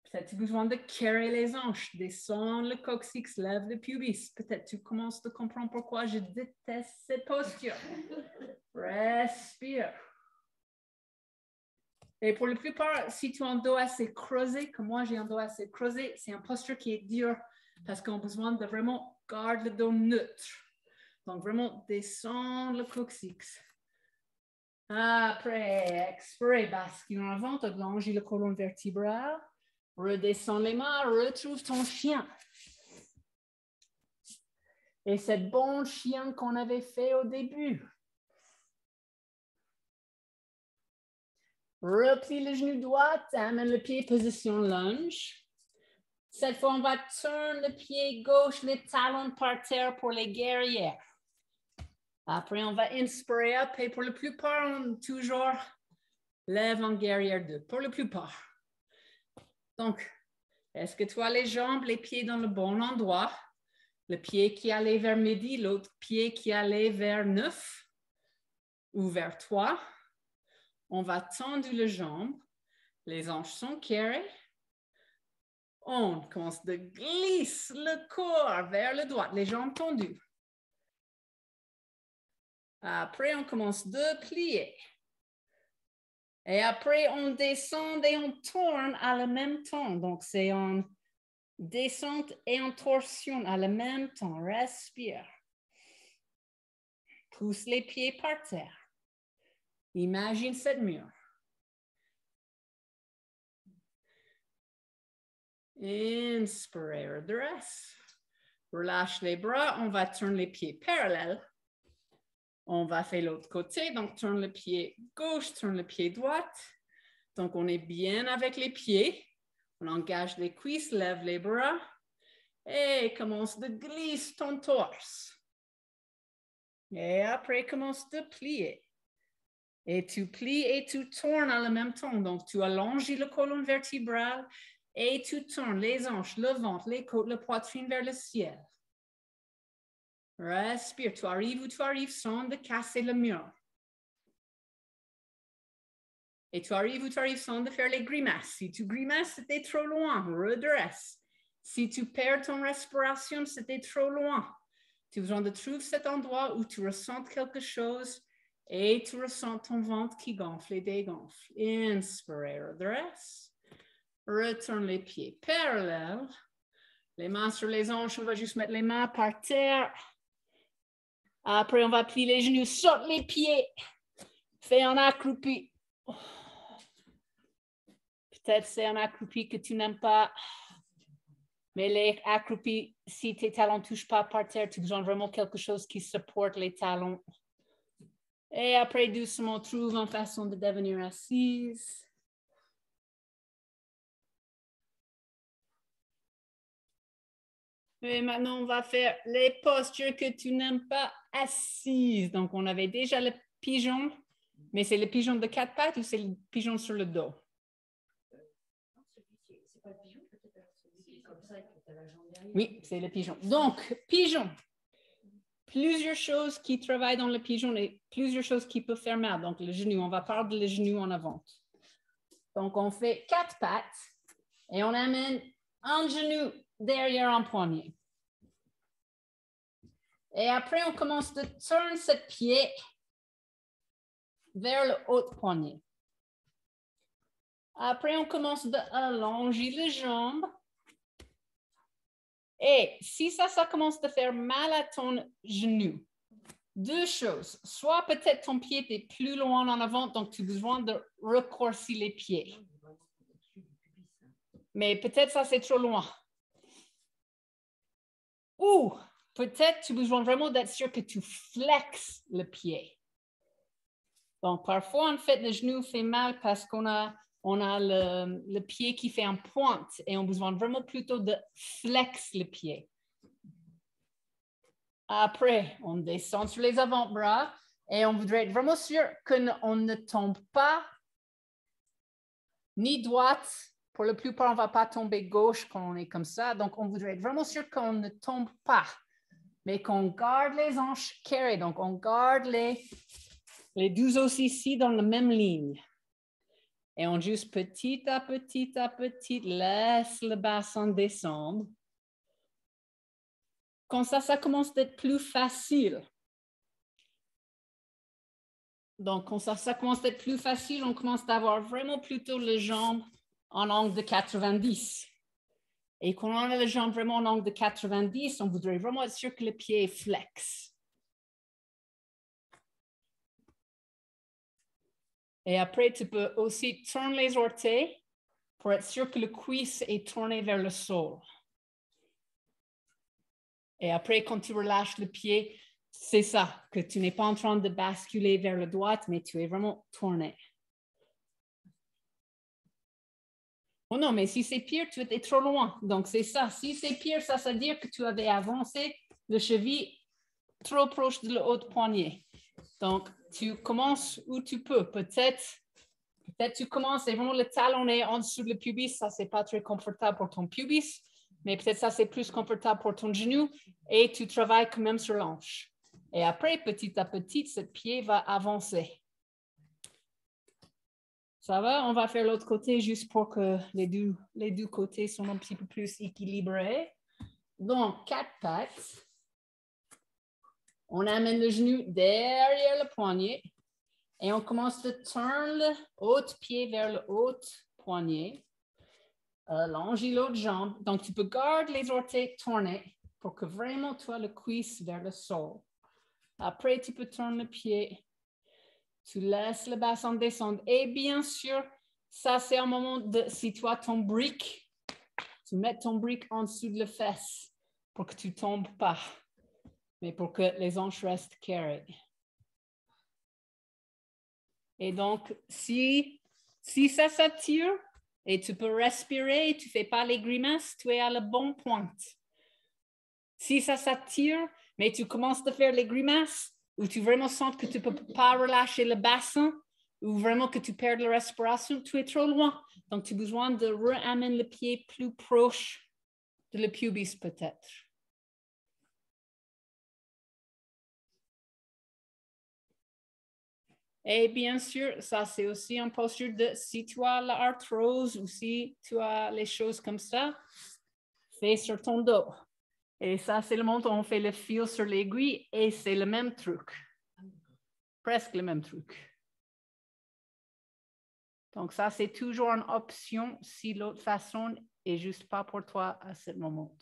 [SPEAKER 1] Peut-être tu as besoin de carrer les hanches, descendre le coccyx, lève le pubis. Peut-être tu commences à comprendre pourquoi je déteste cette posture. Respire. Et pour la plupart, si tu as un dos assez creusé, comme moi j'ai un dos assez creusé, c'est une posture qui est dure parce qu'on a besoin de vraiment garder le dos neutre. Donc, vraiment descendre le coccyx. Après, expire, bascule en avant, allonge le colonne vertébrale. Redescends les mains, retrouve ton chien. Et cette bon chien qu'on avait fait au début. Replie le genou droit, amène le pied position lunge. Cette fois, on va tourner le pied gauche, les talons par terre pour les guerrières. Après, on va inspirer up et pour la plupart, on toujours lève en guerrière 2. Pour la plupart. Donc, est-ce que tu as les jambes, les pieds dans le bon endroit? Le pied qui allait vers midi, l'autre pied qui allait vers 9 ou vers 3. On va tendre les jambes. Les hanches sont carrées. On commence de glisser le corps vers le droit, les jambes tendues. Après, on commence de plier. Et après, on descend et on tourne à le même temps. Donc, c'est en descente et en torsion à le même temps. Respire. Pousse les pieds par terre. Imagine cette mur. Inspire, redresse. Relâche les bras. On va tourner les pieds parallèles. On va faire l'autre côté. Donc, tourne le pied gauche, tourne le pied droit. Donc, on est bien avec les pieds. On engage les cuisses, lève les bras. Et commence de glisser ton torse. Et après, commence de plier. Et tu plies et tu tournes en même temps. Donc, tu allonges le colonne vertébrale et tu tournes les hanches, le ventre, les côtes, la poitrine vers le ciel. Respire. Tu arrives où tu arrives sans de casser le mur. Et tu arrives où tu arrives sans de faire les grimaces. Si tu grimaces, c'était trop loin, redresse. Si tu perds ton respiration, c'était trop loin. Tu as besoin de trouver cet endroit où tu ressens quelque chose et tu ressens ton ventre qui gonfle et dégonfle. Inspire, redresse. Retourne les pieds parallèles. Les mains sur les hanches, on va juste mettre les mains par terre. Après, on va plier les genoux, saute les pieds. Fais un accroupi. Peut-être c'est un accroupi que tu n'aimes pas. Mais les accroupis, si tes talons ne touchent pas par terre, tu as besoin vraiment de quelque chose qui supporte les talons. Et après, doucement, trouve une façon de devenir assise. Et maintenant, on va faire les postures que tu n'aimes pas assises. Donc, on avait déjà le pigeon, mais c'est le pigeon de 4 pattes ou c'est le pigeon sur le dos? Oui, c'est le pigeon. Donc, pigeon. Plusieurs choses qui travaillent dans le pigeon et plusieurs choses qui peuvent faire mal. Donc, le genou, on va parler de le genou en avant. Donc, on fait 4 pattes et on amène un genou derrière un poignet. Et après, on commence de tourner ce pied vers le haut poignet. Après, on commence d'allonger les jambes. Et si ça commence à faire mal à ton genou, 2 choses. Soit peut-être ton pied est plus loin en avant, donc tu as besoin de raccourcir les pieds. Mais peut-être ça, c'est trop loin. Ou peut-être tu as besoin vraiment d'être sûr que tu flexes le pied. Donc, parfois, en fait, le genou fait mal parce qu'on a le pied qui fait en pointe et on a besoin vraiment plutôt de flex le pied. Après, on descend sur les avant-bras et on voudrait être vraiment sûr qu'on ne tombe pas ni droite. Pour la plupart, on ne va pas tomber gauche quand on est comme ça. Donc, on voudrait être vraiment sûr qu'on ne tombe pas, mais qu'on garde les hanches carrées. Donc, on garde les 2 os ici dans la même ligne. Et on juste petit à petit, laisse le bassin descendre. Comme ça commence d'être plus facile. Donc, quand ça commence d'être plus facile, on commence à avoir vraiment plutôt les jambes en angle de 90. Et quand on a les jambes vraiment en angle de 90, on voudrait vraiment être sûr que le pied est flex. Et après, tu peux aussi tourner les orteils pour être sûr que le cuisse est tourné vers le sol. Et après, quand tu relâches le pied, c'est ça, que tu n'es pas en train de basculer vers la droite, mais tu es vraiment tourné. Oh non, mais si c'est pire, tu étais trop loin. Donc, c'est ça. Si c'est pire, ça veut dire que tu avais avancé le cheville trop proche de le haut poignet. Donc, tu commences où tu peux. Peut-être tu commences et vraiment le talon est en dessous de le pubis. Ça, c'est pas très confortable pour ton pubis. Mais peut-être ça, c'est plus confortable pour ton genou. Et tu travailles quand même sur l'hanche. Et après, petit à petit, ce pied va avancer. Ça va? On va faire l'autre côté juste pour que les deux côtés soient un petit peu plus équilibrés. Donc, 4 pattes. On amène le genou derrière le poignet et on commence de tourner le haut pied vers le haut poignet. Allonger l'autre jambe. Donc, tu peux garder les orteils tournés pour que vraiment tu aies le cuisse vers le sol. Après, tu peux tourner le pied. Tu laisses le bassin descendre. Et bien sûr, ça, c'est un moment de, si tu as ton brick, tu mets ton brick en dessous de la fesse pour que tu ne tombes pas, mais pour que les hanches restent carrées. Et donc, si ça s'attire et tu peux respirer et tu ne fais pas les grimaces, tu es à la bonne pointe. Si ça s'attire, mais tu commences à faire les grimaces, ou tu vraiment sens que tu ne peux pas relâcher le bassin, ou vraiment que tu perds la respiration, tu es trop loin. Donc, tu as besoin de ramener le pied plus proche de le pubis peut-être. Et bien sûr, ça, c'est aussi une posture de si tu as l'arthrose ou si tu as les choses comme ça, fais sur ton dos. Et ça, c'est le moment où on fait le fil sur l'aiguille et c'est le même truc. Presque le même truc. Donc, ça, c'est toujours une option si l'autre façon est juste pas pour toi à ce moment.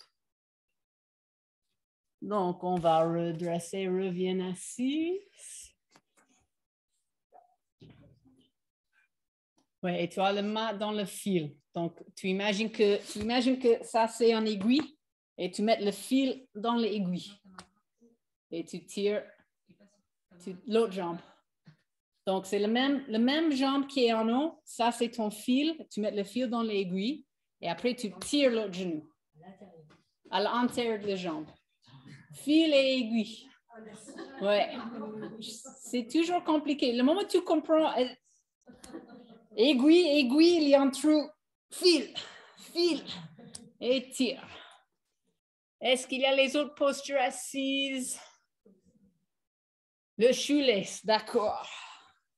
[SPEAKER 1] Donc, on va redresser, reviens assis. Oui, et tu as le mat dans le fil. Donc, tu imagines que ça, c'est une aiguille et tu mets le fil dans l'aiguille. Et tu tires l'autre jambe. Donc, c'est le même jambe qui est en haut. Ça, c'est ton fil. Tu mets le fil dans l'aiguille et après, tu tires l'autre genou à l'intérieur de la jambe. Fil et aiguille. Ouais. C'est toujours compliqué. Le moment où tu comprends, aiguille, il y a un trou. Fil et tire. Est-ce qu'il y a les autres postures assises? Le shoelace, d'accord.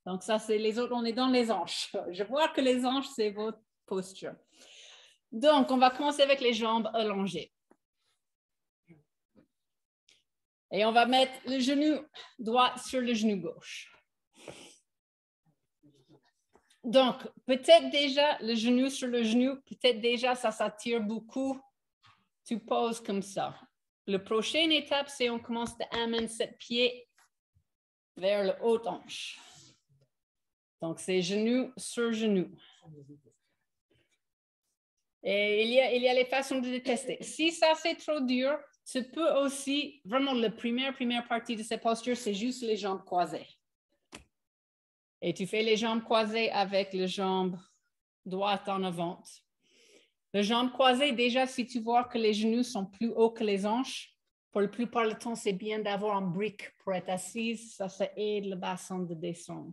[SPEAKER 1] Donc ça, c'est les autres, on est dans les hanches. Je vois que les hanches, c'est votre posture. Donc, on va commencer avec les jambes allongées. Et on va mettre le genou droit sur le genou gauche. Donc, peut-être déjà le genou sur le genou, peut-être déjà ça s'attire beaucoup. Tu poses comme ça. La prochaine étape, c'est on commence à amener cette pied vers le haut hanche. Donc, c'est genou sur genou. Et il y a les façons de tester. Si ça, c'est trop dur, tu peux aussi, vraiment, la première partie de cette posture, c'est juste les jambes croisées. Et tu fais les jambes croisées avec les jambes droites en avant. Les jambes croisées, déjà, si tu vois que les genoux sont plus hauts que les hanches, pour la plupart du temps, c'est bien d'avoir un brick pour être assise. Ça aide le bassin de descendre.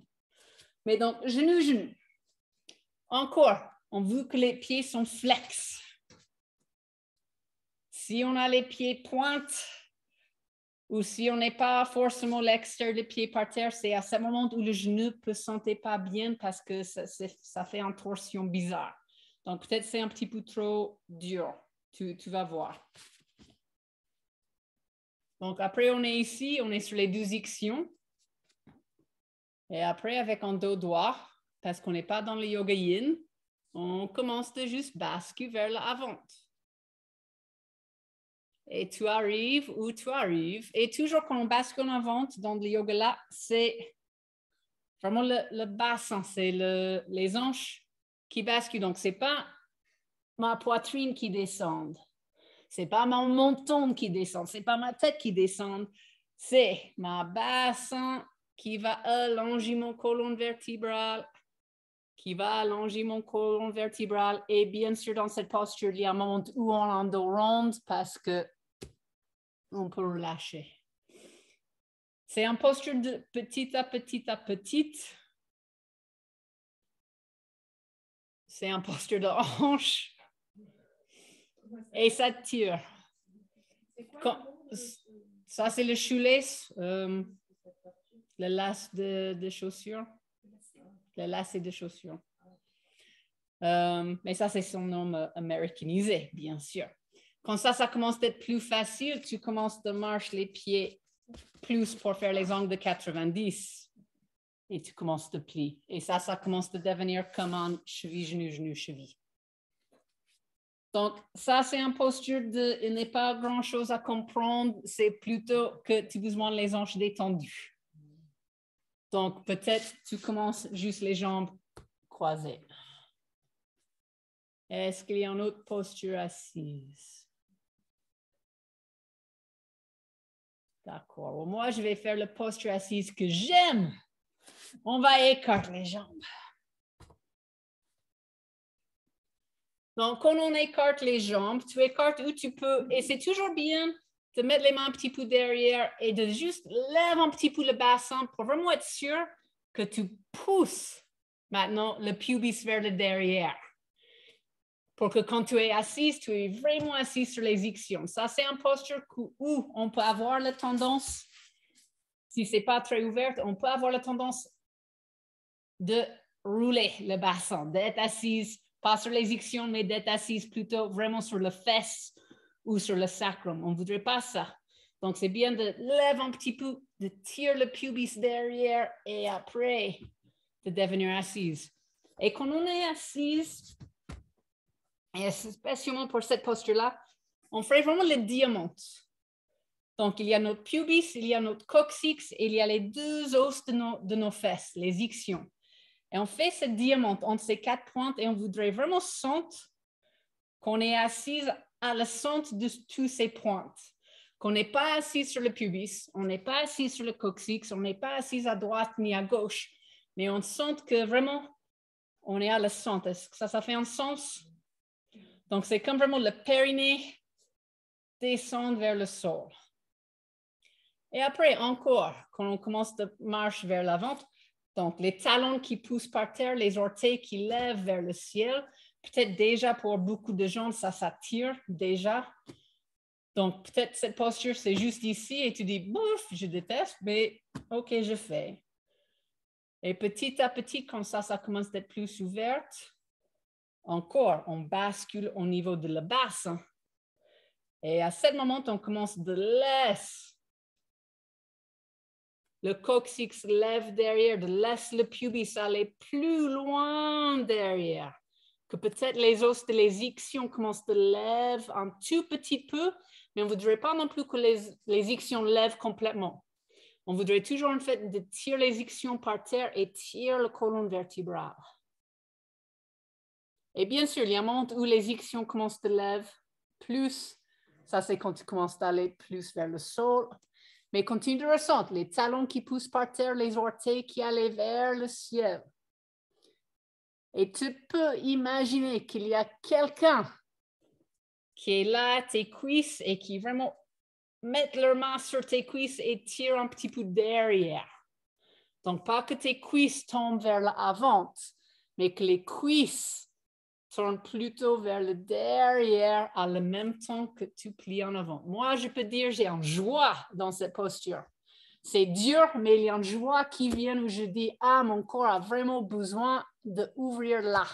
[SPEAKER 1] Mais donc, genou. Encore, on veut que les pieds sont flex. Si on a les pieds pointes ou si on n'est pas forcément l'extérieur des pieds par terre, c'est à ce moment où le genou ne se sentir pas bien parce que ça fait une torsion bizarre. Donc, peut-être c'est un petit peu trop dur. Tu vas voir. Donc, après, on est ici, on est sur les deux actions. Et après, avec un dos droit, parce qu'on n'est pas dans le yoga yin, on commence de juste basculer vers l'avant. Et tu arrives où tu arrives. Et toujours quand on bascule en avant dans le yoga là, c'est vraiment le bassin, c'est les hanches qui basculent. Donc, ce n'est pas ma poitrine qui descend. Ce n'est pas mon menton qui descend. Ce n'est pas ma tête qui descend. C'est ma bassin qui va allonger mon colonne vertébrale, Et bien sûr, dans cette posture, il y a un moment où on a un dos rond parce que on peut relâcher. C'est une posture de petit à petit. C'est une posture de hanche. Et ça tire. Ça, c'est le shoelace, le lace de chaussures. Le lacet de chaussures. Mais ça, c'est son nom américanisé, bien sûr. Quand ça commence d'être plus facile, tu commences de marcher les pieds plus pour faire les angles de 90 et tu commences de plier. Et ça commence de devenir comme un cheville, genou, cheville. Donc, ça, c'est une posture il n'est pas grand-chose à comprendre. C'est plutôt que tu as besoin les hanches détendues. Donc, peut-être tu commences juste les jambes croisées. Est-ce qu'il y a une autre posture assise? D'accord. Moi, je vais faire la posture assise que j'aime. On va écarter les jambes. Donc, quand on écarte les jambes, tu écartes où tu peux. Et c'est toujours bien de mettre les mains un petit peu derrière et de juste lever un petit peu le bassin pour vraiment être sûr que tu pousses maintenant le pubis vers le derrière. Pour que quand tu es assise, tu es vraiment assise sur les ischions. Ça, c'est une posture où on peut avoir la tendance, si ce n'est pas très ouverte, on peut avoir la tendance de rouler le bassin, d'être assise, pas sur les ischions, mais d'être assise plutôt vraiment sur le fesse ou sur le sacrum. On ne voudrait pas ça. Donc, c'est bien de lever un petit peu, de tirer le pubis derrière et après de devenir assise. Et quand on est assise, et spécialement pour cette posture-là, on ferait vraiment le diamant. Donc, il y a notre pubis, il y a notre coccyx, et il y a les deux os de nos fesses, les ischions. Et on fait ce diamant entre ces quatre pointes et on voudrait vraiment sentir qu'on est assise à la centre de tous ces pointes. Qu'on n'est pas assis sur le pubis, on n'est pas assis sur le coccyx, on n'est pas assis à droite ni à gauche, mais on sent que vraiment, on est à la centre. Est-ce que ça fait un sens? Donc, c'est comme vraiment le périnée descendre vers le sol. Et après, encore, quand on commence de marche vers l'avant, donc les talons qui poussent par terre, les orteils qui lèvent vers le ciel, peut-être déjà pour beaucoup de gens, ça s'attire déjà. Donc, peut-être cette posture, c'est juste ici et tu dis, bouf, je déteste, mais OK, je fais. Et petit à petit, comme ça commence d'être plus ouverte, encore, on bascule au niveau de la bassin. Et à ce moment, on commence de laisser le coccyx lève derrière, de laisser le pubis aller plus loin derrière. Que peut-être les os de les ischions commencent de lever un tout petit peu, mais on ne voudrait pas non plus que les ischions lèvent complètement. On voudrait toujours en fait de tirer les ischions par terre et tirer le colonne vertébrale. Et bien sûr, il y a un moment où les ischions commencent de lever plus. Ça, c'est quand tu commences à aller plus vers le sol. Mais continue de ressentir les talons qui poussent par terre, les orteils qui allaient vers le ciel. Et tu peux imaginer qu'il y a quelqu'un qui est là à tes cuisses et qui vraiment met leurs mains sur tes cuisses et tire un petit peu derrière. Donc, pas que tes cuisses tombent vers l'avant, mais que les cuisses tournent plutôt vers le derrière à le même temps que tu plies en avant. Moi, je peux dire, j'ai une joie dans cette posture. C'est dur, mais il y a une joie qui vient où je dis, ah, mon corps a vraiment besoin d'ouvrir là.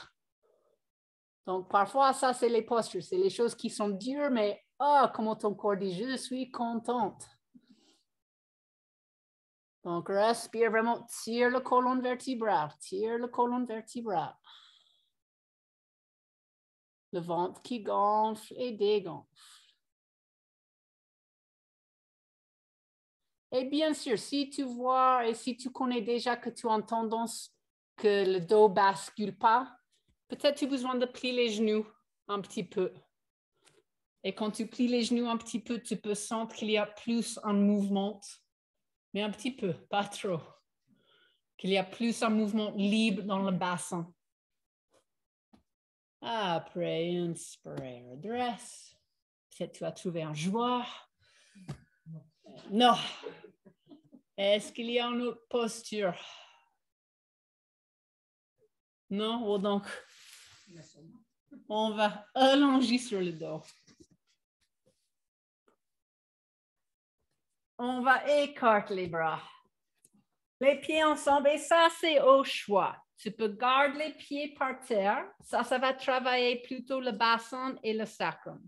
[SPEAKER 1] Donc, parfois, ça, c'est les postures. C'est les choses qui sont dures, mais, oh, comment ton corps dit, je suis contente. Donc, respire vraiment, tire le colonne vertébrale, tire le colonne vertébrale. Le ventre qui gonfle et dégonfle. Et bien sûr, si tu vois et si tu connais déjà que tu as tendance que le dos bascule pas, peut-être tu as besoin de plier les genoux un petit peu. Et quand tu plies les genoux un petit peu, tu peux sentir qu'il y a plus un mouvement, mais un petit peu, pas trop. Qu'il y a plus un mouvement libre dans le bassin. Après, inspire, redresse. Peut-être tu as trouvé un joie. Non. Est-ce qu'il y a une autre posture? Non? Oh, donc, on va allonger sur le dos. On va écarter les bras. Les pieds ensemble, et ça, c'est au choix. Tu peux garder les pieds par terre. Ça va travailler plutôt le bassin et le sacrum.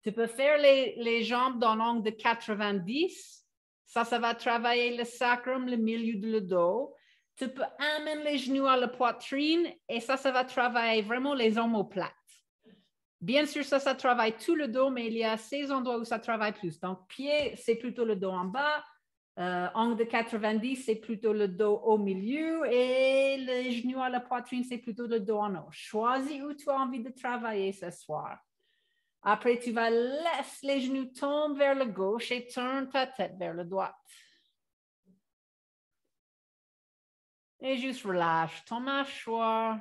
[SPEAKER 1] Tu peux faire les jambes dans l'angle de 90. Ça va travailler le sacrum, le milieu de le dos. Tu peux amener les genoux à la poitrine et ça va travailler vraiment les omoplates. Bien sûr, ça travaille tout le dos, mais il y a ces endroits où ça travaille plus. Donc, pied, c'est plutôt le dos en bas. Angle de 90, c'est plutôt le dos au milieu. Et les genoux à la poitrine, c'est plutôt le dos en haut. Choisis où tu as envie de travailler ce soir. Après, tu vas laisser les genoux tomber vers le gauche et tourne ta tête vers le droit. Et juste relâche ton mâchoire.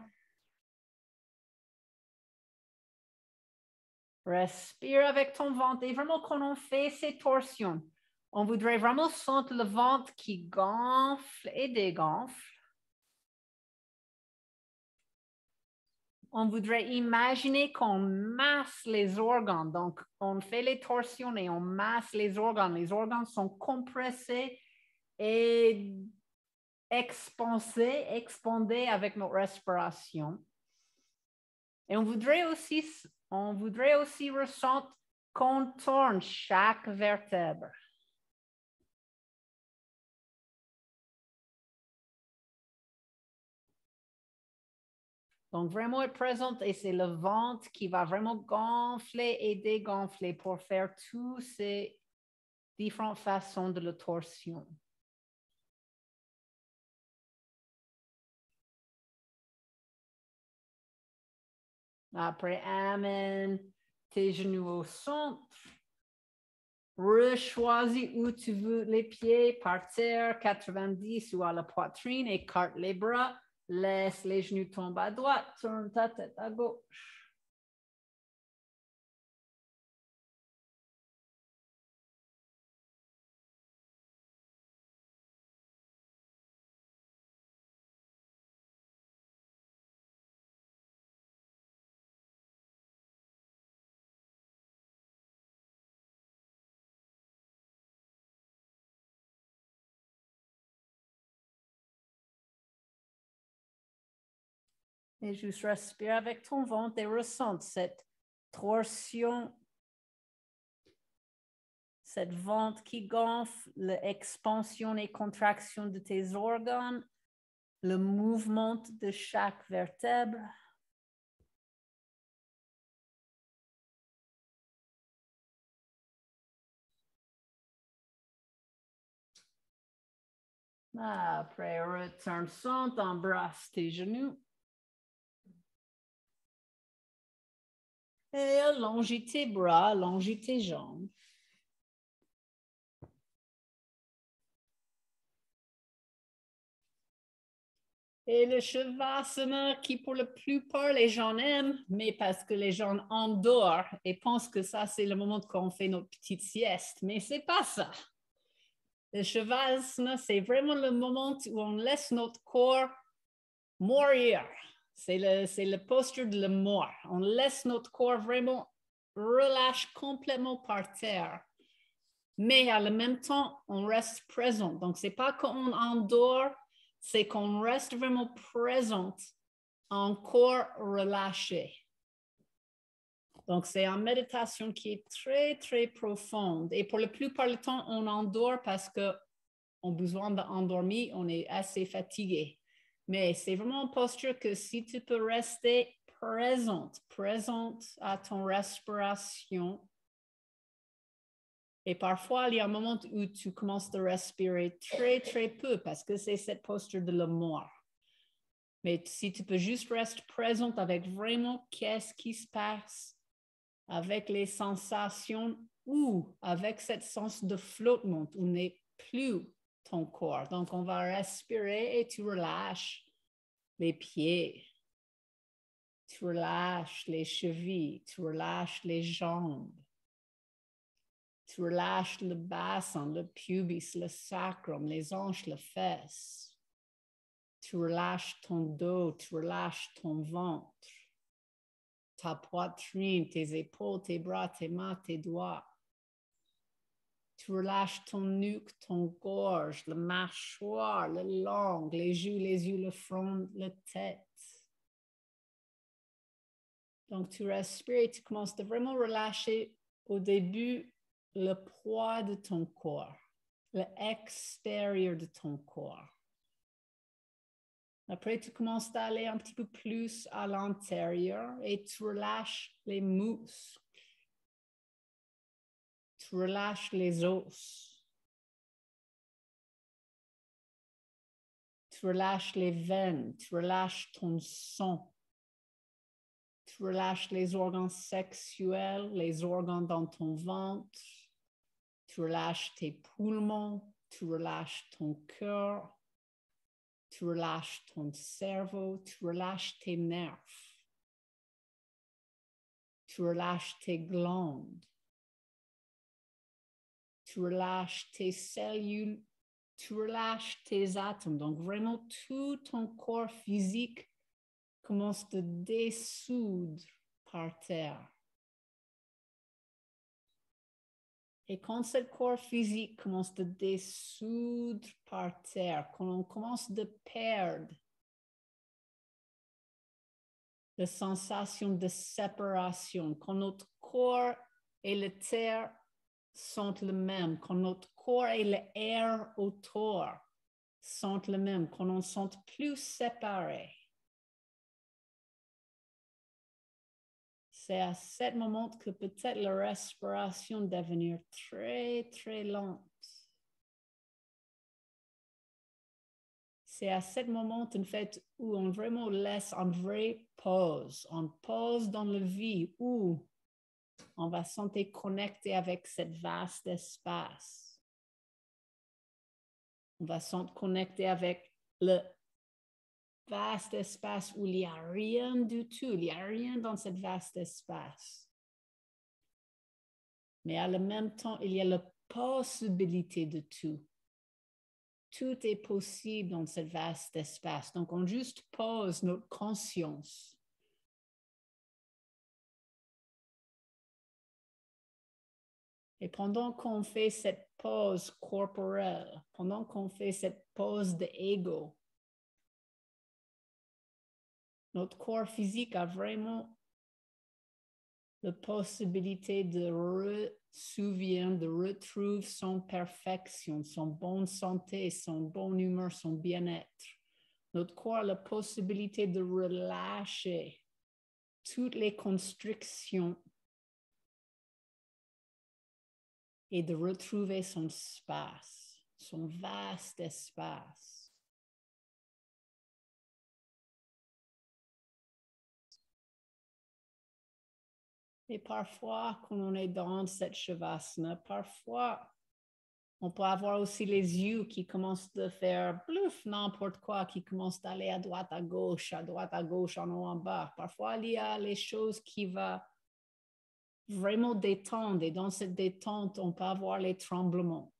[SPEAKER 1] Respire avec ton ventre. Et vraiment, quand on fait ces torsions, on voudrait vraiment sentir le ventre qui gonfle et dégonfle. On voudrait imaginer qu'on masse les organes. Donc, on fait les torsions et on masse les organes. Les organes sont compressés et expander avec notre respiration. Et on voudrait aussi ressentir qu'on tourne chaque vertèbre. Donc, vraiment être présente et c'est le ventre qui va vraiment gonfler et dégonfler pour faire toutes ces différentes façons de la torsion. Après, amène tes genoux au centre. Rechoisis où tu veux les pieds, par terre, 90 ou à la poitrine, écarte les bras. Laisse les genoux tomber à droite, tourne ta tête à gauche. Et juste respire avec ton ventre et ressens cette torsion, cette ventre qui gonfle, l'expansion et contraction de tes organes, le mouvement de chaque vertèbre. Après, retourne centre, embrasse tes genoux. Et allonge tes bras, allonge tes jambes. Et le Shavasana qui pour la plupart les gens aiment, mais parce que les gens endorment et pensent que ça c'est le moment qu'on fait notre petite sieste, mais c'est pas ça. Le Shavasana c'est vraiment le moment où on laisse notre corps mourir. C'est le posture de la mort. On laisse notre corps vraiment relâche complètement par terre. Mais à le même temps, on reste présent. Donc, c'est pas qu'on endort, c'est qu'on reste vraiment présente, encore relâché. Donc, c'est une méditation qui est très, très profonde. Et pour la plupart du temps, on endort parce qu'on a besoin d'endormir, on est assez fatigué. Mais c'est vraiment une posture que si tu peux rester présente à ton respiration. Et parfois, il y a un moment où tu commences à respirer très, très peu parce que c'est cette posture de la mort. Mais si tu peux juste rester présente avec vraiment qu'est-ce qui se passe avec les sensations ou avec cette sens de flottement où n'est plus ton corps. Donc, on va respirer et tu relâches les pieds, tu relâches les chevilles, tu relâches les jambes. Tu relâches le bassin, le pubis, le sacrum, les hanches, les fesses. Tu relâches ton dos, tu relâches ton ventre, ta poitrine, tes épaules, tes bras, tes mains, tes doigts. Tu relâches ton nuque, ton gorge, le mâchoire, le langue, les joues, les yeux, le front, la tête. Donc, tu respires et tu commences à vraiment relâcher au début le poids de ton corps, l'extérieur de ton corps. Après, tu commences à aller un petit peu plus à l'intérieur et tu relâches les muscles. Tu relâches les os. Tu relâches les veines. Tu relâches ton sang. Tu relâches les organes sexuels, les organes dans ton ventre. Tu relâches tes poumons. Tu relâches ton cœur. Tu relâches ton cerveau. Tu relâches tes nerfs. Tu relâches tes glandes. Tu relâches tes cellules, tu relâches tes atomes. Donc, vraiment, tout ton corps physique commence à dissoudre par terre. Et quand ce corps physique commence de dessoudre par terre, quand on commence de perdre la sensation de séparation, quand notre corps et la terre sont le même, quand notre corps et l'air autour sont le même, quand on se sent plus séparés. C'est à ce moment que peut-être la respiration devenir très, très lente. C'est à ce moment, en fait, où on vraiment laisse une vraie pause. On pause dans la vie où on va se sentir connecté avec ce vaste espace. On va se sentir connecté avec le vaste espace où il n'y a rien du tout. Il n'y a rien dans ce vaste espace. Mais à le même temps, il y a la possibilité de tout. Tout est possible dans ce vaste espace. Donc, on juste pose notre conscience. Et pendant qu'on fait cette pause corporelle, pendant qu'on fait cette pause de ego, notre corps physique a vraiment la possibilité de retrouver son perfection, son bonne santé, son bonne humeur, son bien-être. Notre corps a la possibilité de relâcher toutes les constrictions et de retrouver son espace, son vaste espace. Et parfois, quand on est dans cette shavasana, parfois, on peut avoir aussi les yeux qui commencent de faire plouf, n'importe quoi, qui commencent d'aller à droite, à gauche, en haut, en bas. Parfois, il y a les choses qui vont vraiment détendre. Et dans cette détente, on peut avoir les tremblements.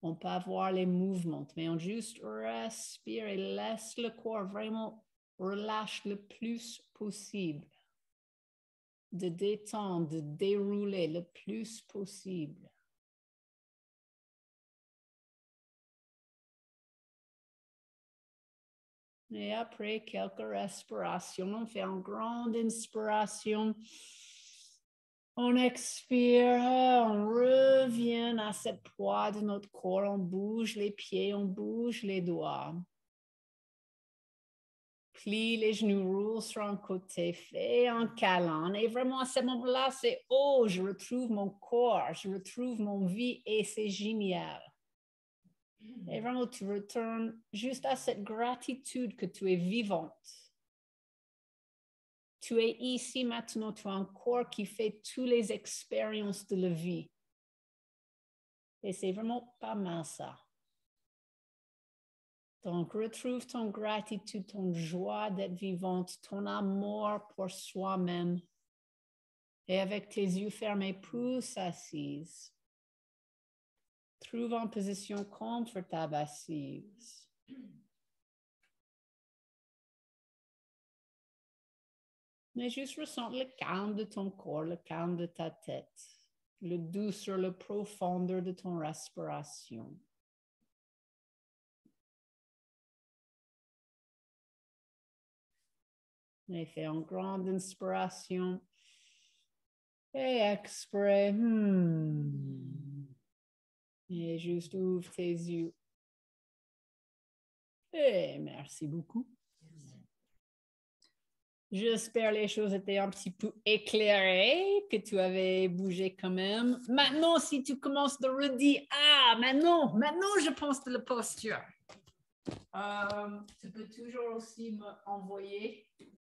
[SPEAKER 1] On peut avoir les mouvements, mais on juste respire et laisse le corps vraiment relâche le plus possible. De détendre, de dérouler le plus possible. Et après quelques respirations, on fait une grande inspiration. On expire, on revient à cette poids de notre corps. On bouge les pieds, on bouge les doigts. Plie les genoux, roule sur un côté, fais un câlin. Et vraiment, à ce moment-là, c'est « Oh, je retrouve mon corps, je retrouve mon vie et c'est génial. » Et vraiment, tu retournes juste à cette gratitude que tu es vivante. Tu es ici maintenant, tu as un corps qui fait toutes les expériences de la vie. Et c'est vraiment pas mal ça. Donc, retrouve ton gratitude, ton joie d'être vivante, ton amour pour soi-même. Et avec tes yeux fermés, pousse assise. Trouve une position confortable assise. Mais juste ressens le calme de ton corps, le calme de ta tête, le douceur, le profondeur de ton respiration. Et fais une grande inspiration. Et expire. Et juste ouvre tes yeux. Et merci beaucoup. J'espère que les choses étaient un petit peu éclairées, que tu avais bougé quand même. Maintenant, si tu commences de redire, maintenant, je pense de la posture. Tu peux toujours aussi m'envoyer